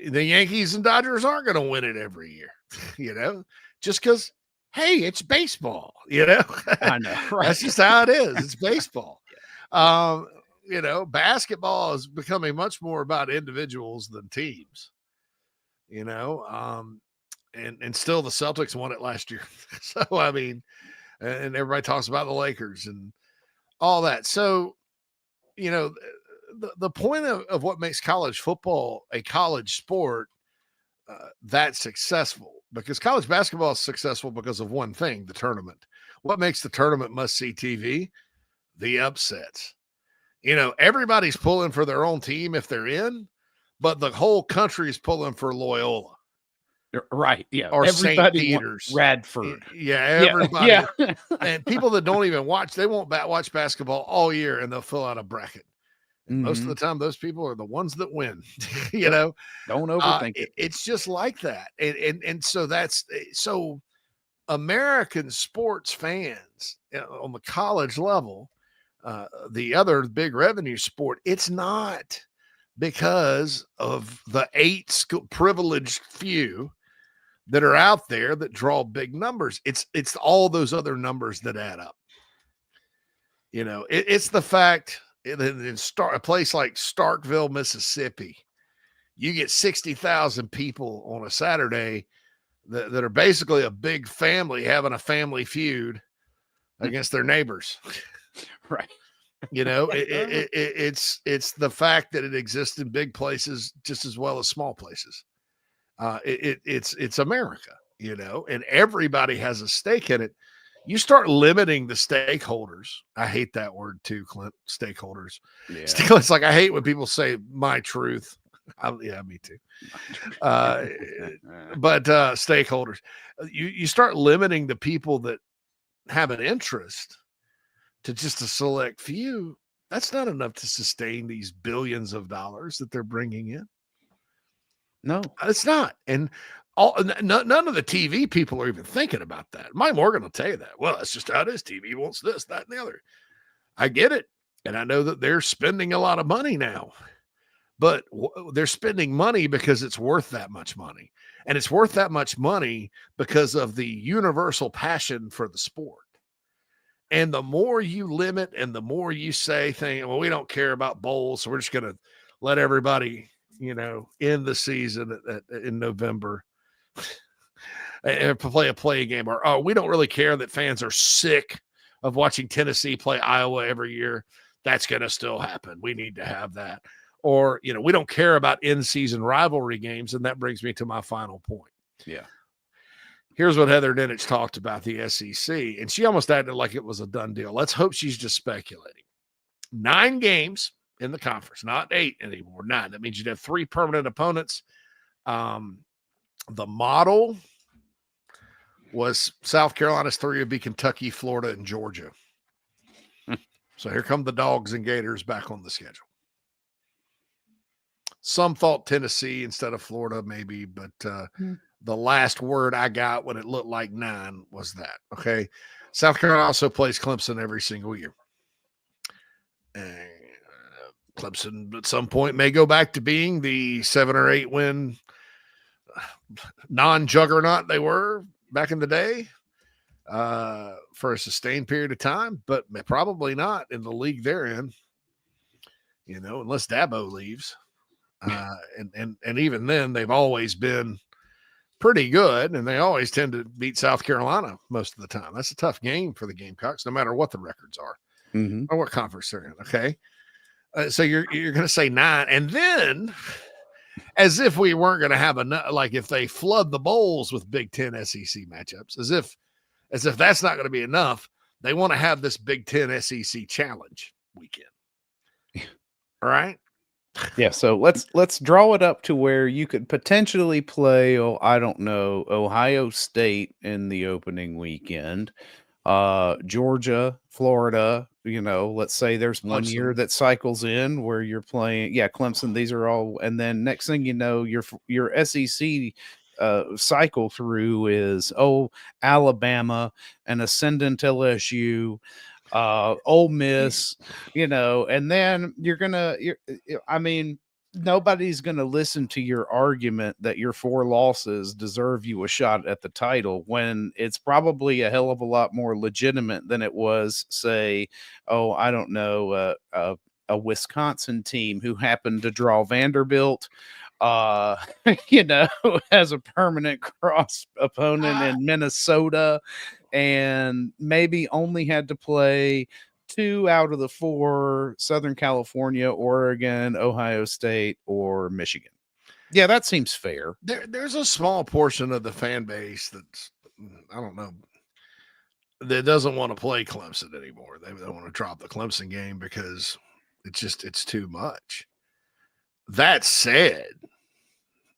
the Yankees and Dodgers aren't going to win it every year. You know, just because hey, it's baseball. You know, I know, right? That's just how it is. It's baseball. You know, basketball is becoming much more about individuals than teams. You know, and still the Celtics won it last year. So I mean, and everybody talks about the Lakers and all that. So, you know, the point of what makes college football a college sport that's successful, because college basketball is successful because of one thing: the tournament. What makes the tournament must see TV? The upsets. You know, everybody's pulling for their own team if they're in, but the whole country is pulling for Loyola. Right. Yeah. Or St. Everybody Peter's. Radford. Yeah, everybody. Yeah. And people that don't even watch, they won't watch basketball all year, and they'll fill out a bracket. And most of the time, those people are the ones that win. You know, don't overthink it. It's just like that, and so that's so. American sports fans on the college level, the other big revenue sport, it's not because of the privileged few that are out there that draw big numbers. It's all those other numbers that add up. You know, it's the fact in a place like Starkville, Mississippi, you get 60,000 people on a Saturday that are basically a big family having a family feud against their neighbors. Right. You know, it's the fact that it exists in big places just as well as small places. It's America, you know, and everybody has a stake in it. You start limiting the stakeholders. I hate that word too, Clint. Stakeholders. Yeah. It's like I hate when people say my truth. Yeah, me too. But stakeholders, you start limiting the people that have an interest to just a select few. That's not enough to sustain these billions of dollars that they're bringing in. No, it's not. And none of the TV people are even thinking about that. Mike Morgan will tell you that. Well, that's just how it is. TV wants this, that, and the other. I get it. And I know that they're spending a lot of money now. But they're spending money because it's worth that much money. And it's worth that much money because of the universal passion for the sport. And the more you limit and the more you say well, we don't care about bowls, so we're just going to let everybody, you know, end the season in November and play a play game. Or, oh, we don't really care that fans are sick of watching Tennessee play Iowa every year. That's going to still happen. We need to have that. Or, you know, we don't care about in-season rivalry games. And that brings me to my final point. Yeah. Here's what Heather Dinich talked about the SEC. And she almost acted like it was a done deal. Let's hope she's just speculating. 9 games in the conference, not 8 anymore, 9. That means you'd have 3 permanent opponents. The model was South Carolina's 3 would be Kentucky, Florida, and Georgia. So here come the Dogs and Gators back on the schedule. Some thought Tennessee instead of Florida, maybe, but the last word I got when it looked like 9 was that. Okay. South Carolina also plays Clemson every single year. And Clemson at some point may go back to being the 7 or 8 win non-juggernaut they were back in the day for a sustained period of time, but probably not in the league they're in, you know, unless Dabo leaves. And even then, they've always been pretty good, and they always tend to beat South Carolina most of the time. That's a tough game for the Gamecocks, no matter what the records are or what conference they're in. Okay, so you're going to say 9, and then as if we weren't going to have enough, like if they flood the bowls with Big Ten SEC matchups, as if that's not going to be enough, they want to have this Big Ten SEC challenge weekend. All right. Yeah, so let's draw it up to where you could potentially play, I don't know, Ohio State in the opening weekend, Georgia, Florida, you know, let's say there's one year that cycles in where you're playing, Clemson, these are all, and then next thing you know, your SEC cycle through is Alabama, an ascendant LSU, Ole Miss, and then nobody's gonna listen to your argument that your 4 losses deserve you a shot at the title when it's probably a hell of a lot more legitimate than it was, say, I don't know, a Wisconsin team who happened to draw Vanderbilt, as a permanent cross opponent in Minnesota, and maybe only had to play 2 out of the 4 Southern California, Oregon, Ohio State, or Michigan. Yeah, that seems fair. There's a small portion of the fan base that's, I don't know, that doesn't want to play Clemson anymore. They don't want to drop the Clemson game because it's too much. That said,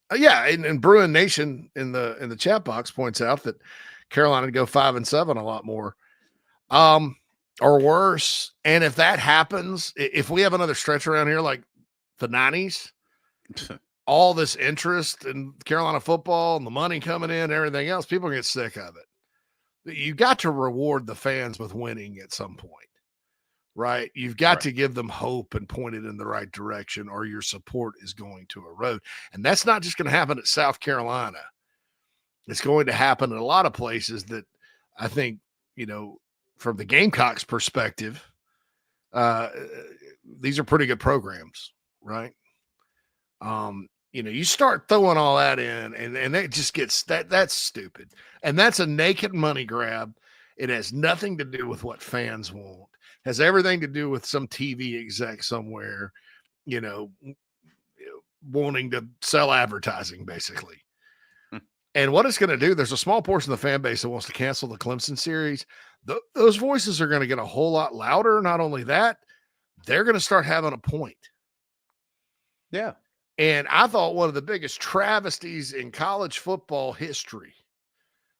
and Bruin Nation in the chat box points out that Carolina would go 5-7 a lot more, or worse. And if that happens, if we have another stretch around here like the 90s, all this interest in Carolina football and the money coming in, and everything else, people get sick of it. You got to reward the fans with winning at some point. Right. You've got to give them hope and point it in the right direction, or your support is going to erode. And that's not just going to happen at South Carolina. It's going to happen in a lot of places that I think, from the Gamecocks perspective, these are pretty good programs, right? You start throwing all that in and it just gets that's stupid. And that's a naked money grab. It has nothing to do with what fans want. Has everything to do with some TV exec somewhere, wanting to sell advertising, basically. And what it's going to do, there's a small portion of the fan base that wants to cancel the Clemson series. Those voices are going to get a whole lot louder. Not only that, they're going to start having a point. Yeah. And I thought one of the biggest travesties in college football history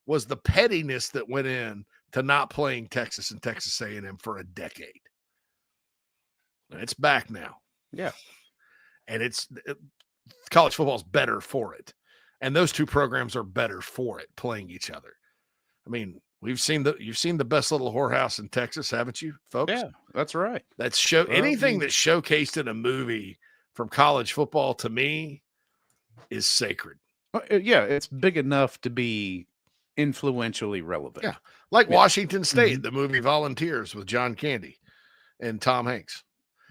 was the pettiness that went in to not playing Texas and Texas A&M for a decade. It's back now. Yeah. And college football is better for it. And those two programs are better for it, playing each other. I mean, you've seen the best little whorehouse in Texas, haven't you, folks? Yeah, that's right. Anything that's showcased in a movie from college football, to me, is sacred. Yeah, it's big enough to be influentially relevant. Yeah. Like Washington State, the movie Volunteers with John Candy and Tom Hanks.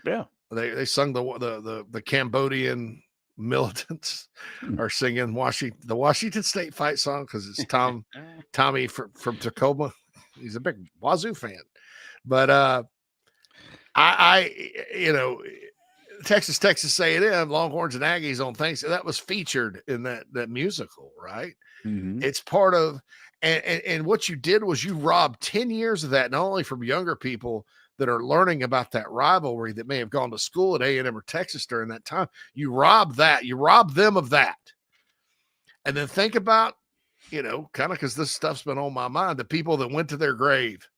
Yeah. They sung the Cambodian militants are singing the Washington State fight song because it's Tommy from Tacoma. He's a big Wazoo fan. But Texas A&M, Longhorns and Aggies on Thanksgiving, that was featured in that musical, right? Mm-hmm. It's part of, and what you did was you robbed 10 years of that, not only from younger people that are learning about that rivalry that may have gone to school at A&M or Texas during that time. You robbed them of that. And then think about, kind of, because this stuff's been on my mind, the people that went to their grave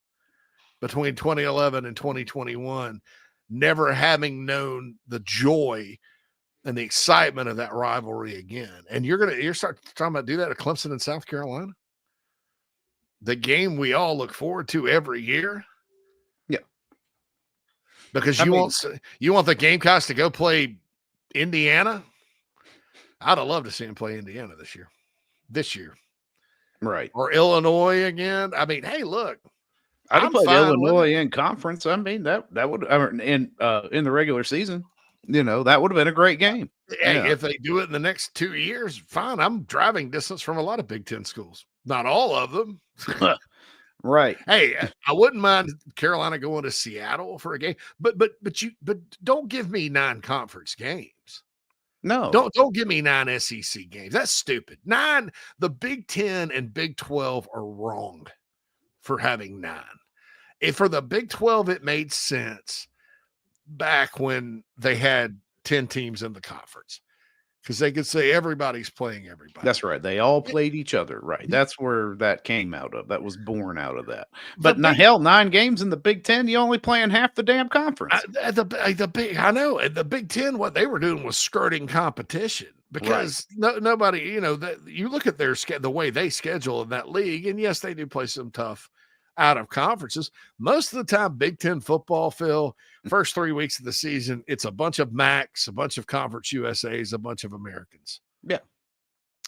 between 2011 and 2021, never having known the joy and the excitement of that rivalry again. And you're starting to do that at Clemson and South Carolina, the game we all look forward to every year. Yeah, because you want the Gamecocks to go play Indiana. I'd have loved to see them play Indiana this year, right? Or Illinois again. I mean, hey, look. I'd have played Illinois in conference. I mean, that would in the regular season, that would have been a great game. Hey, if they do it in the next 2 years, fine. I'm driving distance from a lot of Big Ten schools. Not all of them. Right. Hey, I wouldn't mind Carolina going to Seattle for a game, but don't give me 9 conference games. No. Don't give me 9 SEC games. That's stupid. 9, the Big 10 and Big 12 are wrong for having 9. If for the Big 12, it made sense back when they had 10 teams in the conference, because they could say everybody's playing everybody. That's right. They all played each other. Right. That's where that came out of. That was born out of that. But hell, 9 games in the Big Ten, you only playing half the damn conference. I know. And the Big Ten, what they were doing was skirting competition because nobody, you look at the way they schedule in that league, and yes, they do play some tough out of conferences. Most of the time, Big Ten football, Phil, first 3 weeks of the season, it's a bunch of MACs, a bunch of Conference USAs, a bunch of Americans. Yeah.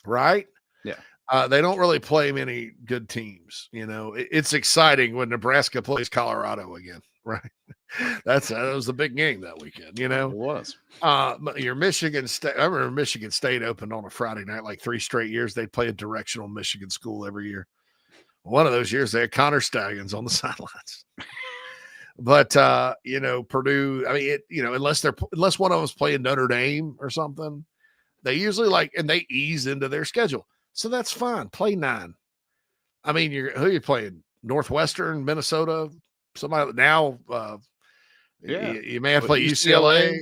Right? Yeah. They don't really play many good teams. It's exciting when Nebraska plays Colorado again. Right. That was a big game that weekend, It was. Your Michigan State. I remember Michigan State opened on a Friday night, like 3 straight years. They play a directional Michigan school every year. One of those years they had Connor Stallions on the sidelines. But Purdue, I mean, unless one of them's playing Notre Dame or something, they usually and they ease into their schedule. So that's fine. Play 9. I mean, who are you playing? Northwestern, Minnesota, somebody now. You may have to play UCLA.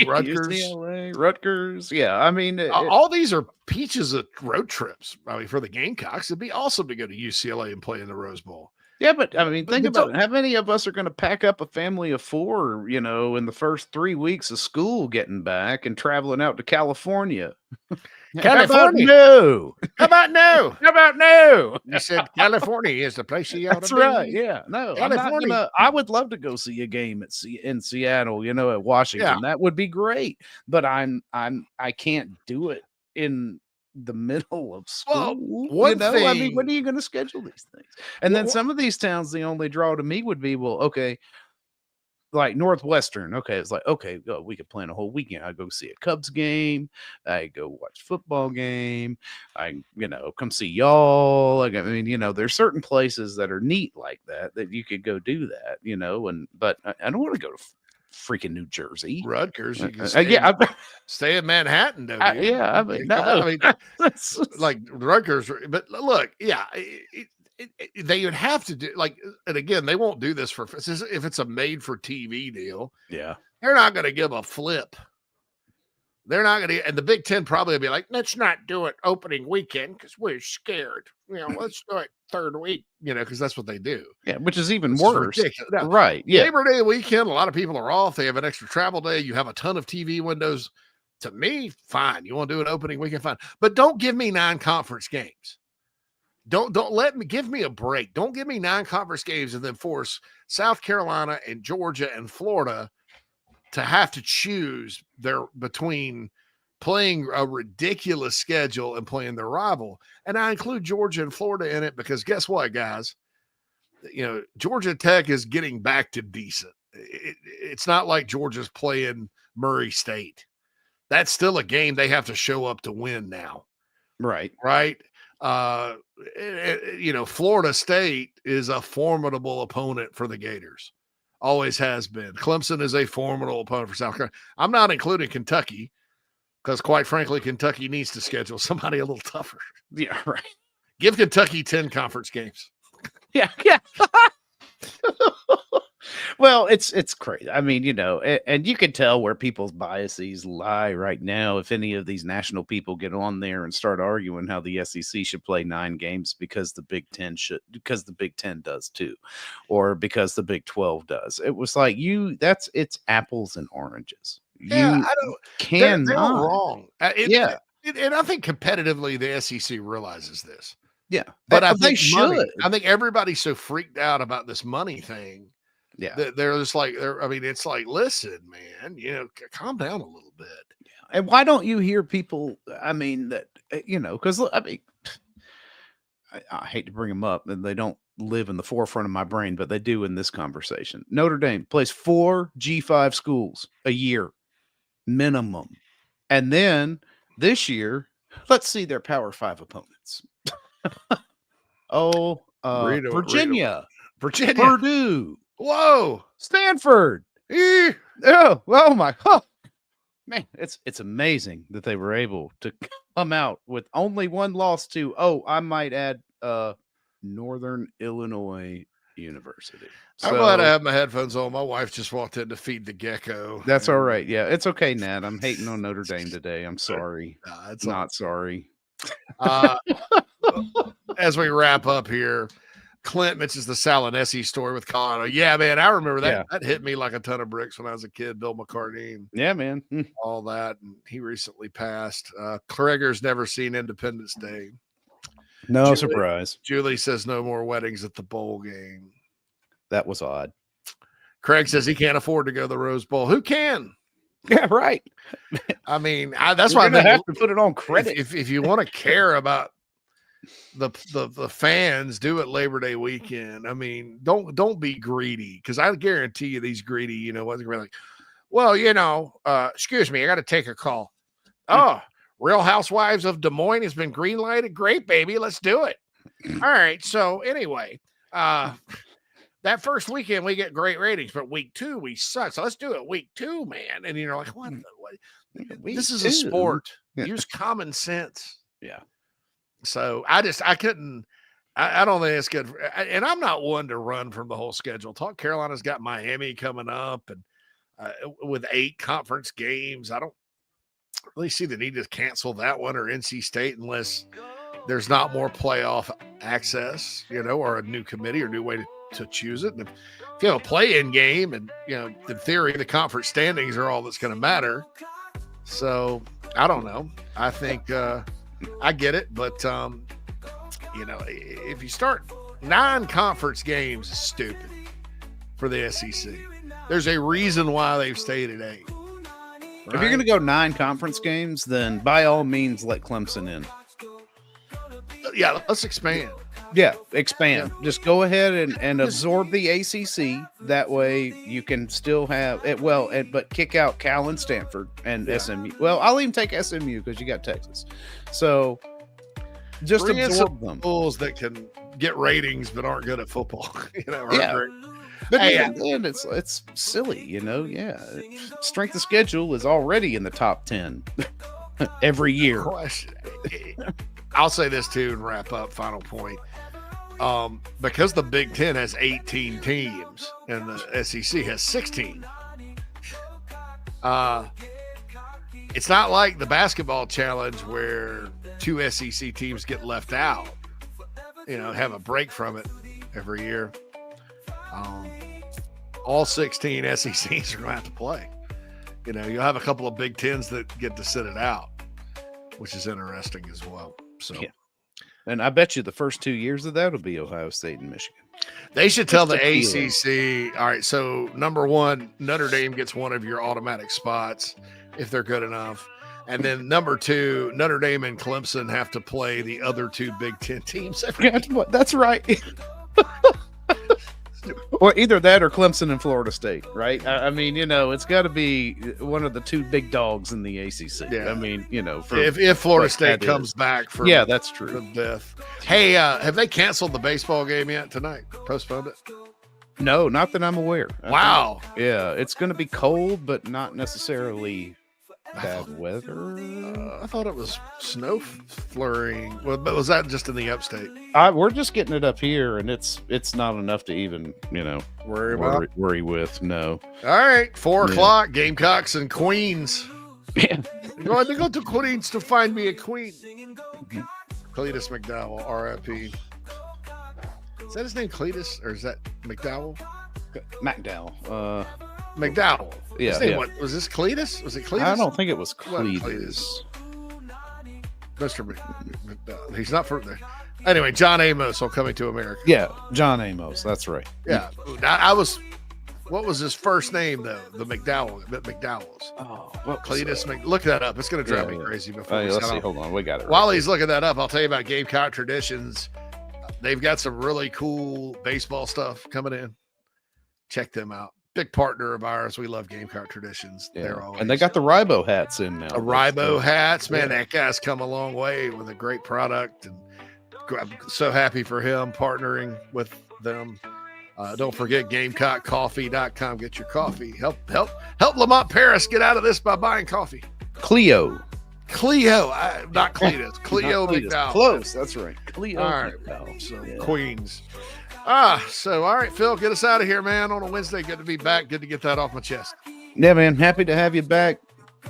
Rutgers. UCLA, Rutgers. Yeah, I mean, all these are peaches of road trips. I mean, for the Gamecocks, it'd be awesome to go to UCLA and play in the Rose Bowl. Yeah, but I mean, think about it. How many of us are going to pack up a family of 4, in the first 3 weeks of school getting back and traveling out to California? California. How about no? How about no? You said California is the place you ought to That's be. right. Yeah. No, California. I would love to go see a game in Seattle, at Washington. Yeah. That would be great. But I can't do it in the middle of school. Well, I mean, when are you going to schedule these things? And then some of these towns, the only draw to me would be, well, okay, like Northwestern. Okay, it's like, okay, we could plan a whole weekend. I go see a Cubs game. I go watch football game. I, come see y'all. Like, I mean, there's certain places that are neat like that you could go do that. But I don't want to go to freaking New Jersey. Rutgers. You can stay in Manhattan, though. I mean, like Rutgers. But look, they would have to do and again, they won't do this if it's a made for TV deal. Yeah. They're not going to give a flip. They're not going to, and the Big Ten probably will be like, let's not do it opening weekend because we're scared. Let's do it third week, because that's what they do. Yeah, which is even worse. Now, right. Yeah. Labor Day weekend, a lot of people are off. They have an extra travel day. You have a ton of TV windows. To me, fine. You want to do an opening weekend, fine. But don't give me 9 conference games. Don't give me a break. Don't give me 9 conference games and then force South Carolina and Georgia and Florida to have to choose between playing a ridiculous schedule and playing their rival. And I include Georgia and Florida in it because guess what, guys? Georgia Tech is getting back to decent. It's not like Georgia's playing Murray State. That's still a game they have to show up to win now. Right. Right. Florida State is a formidable opponent for the Gators. Always has been. Clemson is a formidable opponent for South Carolina. I'm not including Kentucky because, quite frankly, Kentucky needs to schedule somebody a little tougher. Yeah, right. Give Kentucky 10 conference games. Yeah. Well, it's crazy. I mean, and you can tell where people's biases lie right now. If any of these national people get on there and start arguing how the SEC should play 9 games because the Big Ten does too, or because the Big 12 does. It was like it's apples and oranges. Yeah, they're wrong. And I think competitively the SEC realizes this. Yeah, but I they think should. I think everybody's so freaked out about this money thing. Yeah, they're just like, it's like, listen, man, calm down a little bit. Yeah. And why don't you hear people? I mean, that because I mean, I hate to bring them up, and they don't live in the forefront of my brain, but they do in this conversation. Notre Dame plays 4 G5 schools a year minimum, and then this year, let's see their Power 5 opponents. Virginia, Purdue. Whoa, Stanford. Oh my. Oh, man, it's amazing that they were able to come out with only 1 loss to, I might add, Northern Illinois University. I'm glad I have my headphones on. My wife just walked in to feed the gecko. That's all right. Yeah, it's okay, Nat. I'm hating on Notre Dame today. I'm sorry. It's not sorry. As we wrap up here, Clint mentions the Salinesi story with Colorado. Yeah, man, I remember that. Yeah. That hit me like a ton of bricks when I was a kid. Bill McCartney, and Yeah, man. all that. And he recently passed. Kreger's never seen Independence Day. No surprise. Julie says no more weddings at the bowl game. That was odd. Craig says he can't afford to go to the Rose Bowl. Who can? Yeah, right. I mean, that's You're why I gonna think have to put it on credit. If you want to care about the fans, do it Labor Day weekend. I mean, don't be greedy, because I guarantee you these greedy, ones are gonna be like, well, excuse me, I got to take a call. Oh, Real Housewives of Des Moines has been green lighted. Great, baby, let's do it. All right. So anyway, that first weekend we get great ratings, but week 2 we suck. So let's do it week 2, man. And you're like, what? This is a sport. Yeah. Use common sense. Yeah. So I don't think it's good. And I'm not one to run from the whole schedule. Carolina's got Miami coming up, and with 8 conference games, I don't really see the need to cancel that one, or NC State, unless there's not more playoff access, or a new committee or new way to choose it. And if you have a play-in game, and in theory the conference standings are all that's going to matter. So I don't know. I think I get it, but if you start 9 conference games, is stupid for the SEC. There's a reason why they've stayed at 8. If you're going to go 9 conference games, then by all means let Clemson in. Yeah, let's expand. Yeah, expand. Yeah. Just go ahead and absorb the ACC. That way you can still have it. But kick out Cal and Stanford and SMU. Well, I'll even take SMU because you got Texas. So just bring absorb in them. Schools that can get ratings but aren't good at football. Yeah. But then it's silly, Yeah, strength of schedule is already in the top 10 every year. I'll say this too and wrap up. Final point. Because the Big Ten has 18 teams and the SEC has 16. It's not like the basketball challenge where 2 SEC teams get left out. Have a break from it every year. All 16 SECs are going to have to play. You'll have a couple of Big Tens that get to sit it out, which is interesting as well. So, yeah. And I bet you the first 2 years of that will be Ohio State and Michigan. They should tell the ACC, all right, so number 1, Notre Dame gets one of your automatic spots if they're good enough. And then number 2, Notre Dame and Clemson have to play the other 2 Big Ten teams. That's right. Or either that or Clemson and Florida State, right? I mean, it's got to be one of the 2 big dogs in the ACC. Yeah. I mean, if Florida State comes back for that's true. The death. Hey, have they canceled the baseball game yet tonight? Postponed it? No, not that I'm aware. Wow. Yeah, it's going to be cold, but not necessarily bad weather. I thought it was snow flurrying. Well, but was that just in the upstate? We're just getting it up here, and it's not enough to even worry with. No. All right, 4:00. Gamecocks and Queens. Yeah. I'm going to go to Queens to find me a queen. Cletus McDowell, R.I.P. Is that his name, Cletus, or is that McDowell? McDowell. McDowell. Yeah. His name, what was this? Cletus? Was it Cletus? I don't think it was Cletus. Mr. McDowell. He's not from there. Anyway, John Amos on Coming to America. Yeah, John Amos. That's right. Yeah. I was. What was his first name though? The McDowells. Oh, Cletus. Look that up. It's going to drive me crazy. Before let's see. Hold on, we got it. While he's looking that up, I'll tell you about Gamecock Traditions. They've got some really cool baseball stuff coming in. Check them out. Big partner of ours. We love Gamecock Traditions. Yeah. They're always, and they got the Ribo hats in now. Ribo hats, man. That guy's come a long way with a great product, and I'm so happy for him partnering with them. Don't forget GamecockCoffee.com. Get your coffee. Help Lamont Paris get out of this by buying coffee. Cleo, not Cletus. Cleo McDowell. Close. That's right. Cleo. All right. McDowell. So Queens. So all right, Phil, get us out of here, man. On a Wednesday, good to be back. Good to get that off my chest. Yeah, man. Happy to have you back.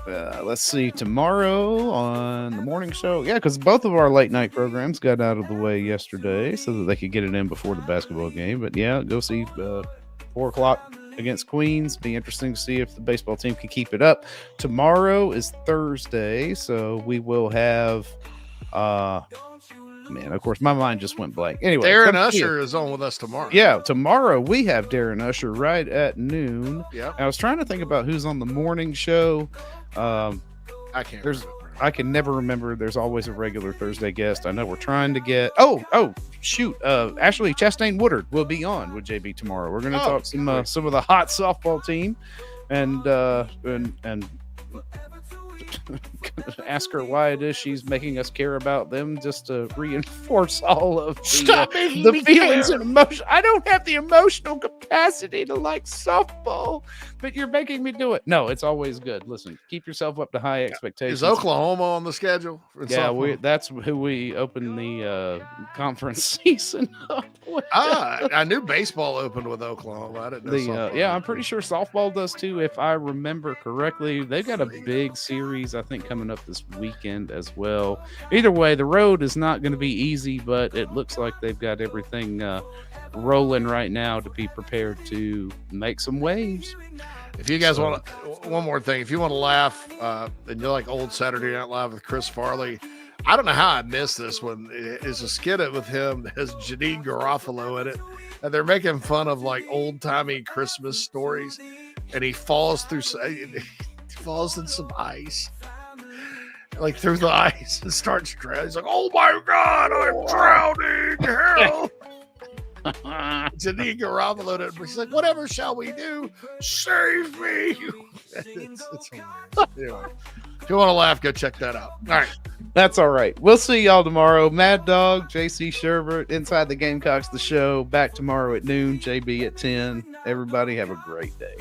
Let's see, tomorrow on the morning show. Yeah, because both of our late night programs got out of the way yesterday so that they could get it in before the basketball game. But yeah, go see 4 o'clock against Queens. Be interesting to see if the baseball team can keep it up. Tomorrow is Thursday, so we will have man, of course, my mind just went blank. Anyway, Darren Usher is on with us tomorrow. Yeah, tomorrow we have Darren Usher right at noon. Yeah, I was trying to think about who's on the morning show. I can't. I can never remember. There's always a regular Thursday guest. I know we're trying to get. Shoot. Actually, Chastain Woodard will be on with JB tomorrow. We're going to talk some of the hot softball team, and ask her why it is she's making us care about them, just to reinforce all of the feelings and emotion. I don't have the emotional capacity to like softball, but you're making me do it. No, it's always good. Listen, keep yourself up to high expectations. Is Oklahoma on the schedule? Yeah, that's who we open the conference season up with. I knew baseball opened with Oklahoma. I didn't know softball. I'm pretty sure softball does too, if I remember correctly. They've got a big series, I think, coming up this weekend as well. Either way, the road is not going to be easy, but it looks like they've got everything rolling right now to be prepared to make some waves. If you guys want to, one more thing, if you want to laugh and you like old Saturday Night Live with Chris Farley, I don't know how I missed this one. It's a skit with him that has Janine Garofalo in it, and they're making fun of like old timey Christmas stories, and he falls in some ice, like through the ice, and starts drowning. He's like, "Oh my God, I'm drowning!" Help! Janine Garofalo did, but she's like, "Whatever shall we do? Save me!" it's hilarious. Anyway, if you want to laugh, go check that out. All right. That's all right. We'll see y'all tomorrow. Mad Dog, JC Sherbert, Inside the Gamecocks, the show. Back tomorrow at noon. JB at 10. Everybody have a great day.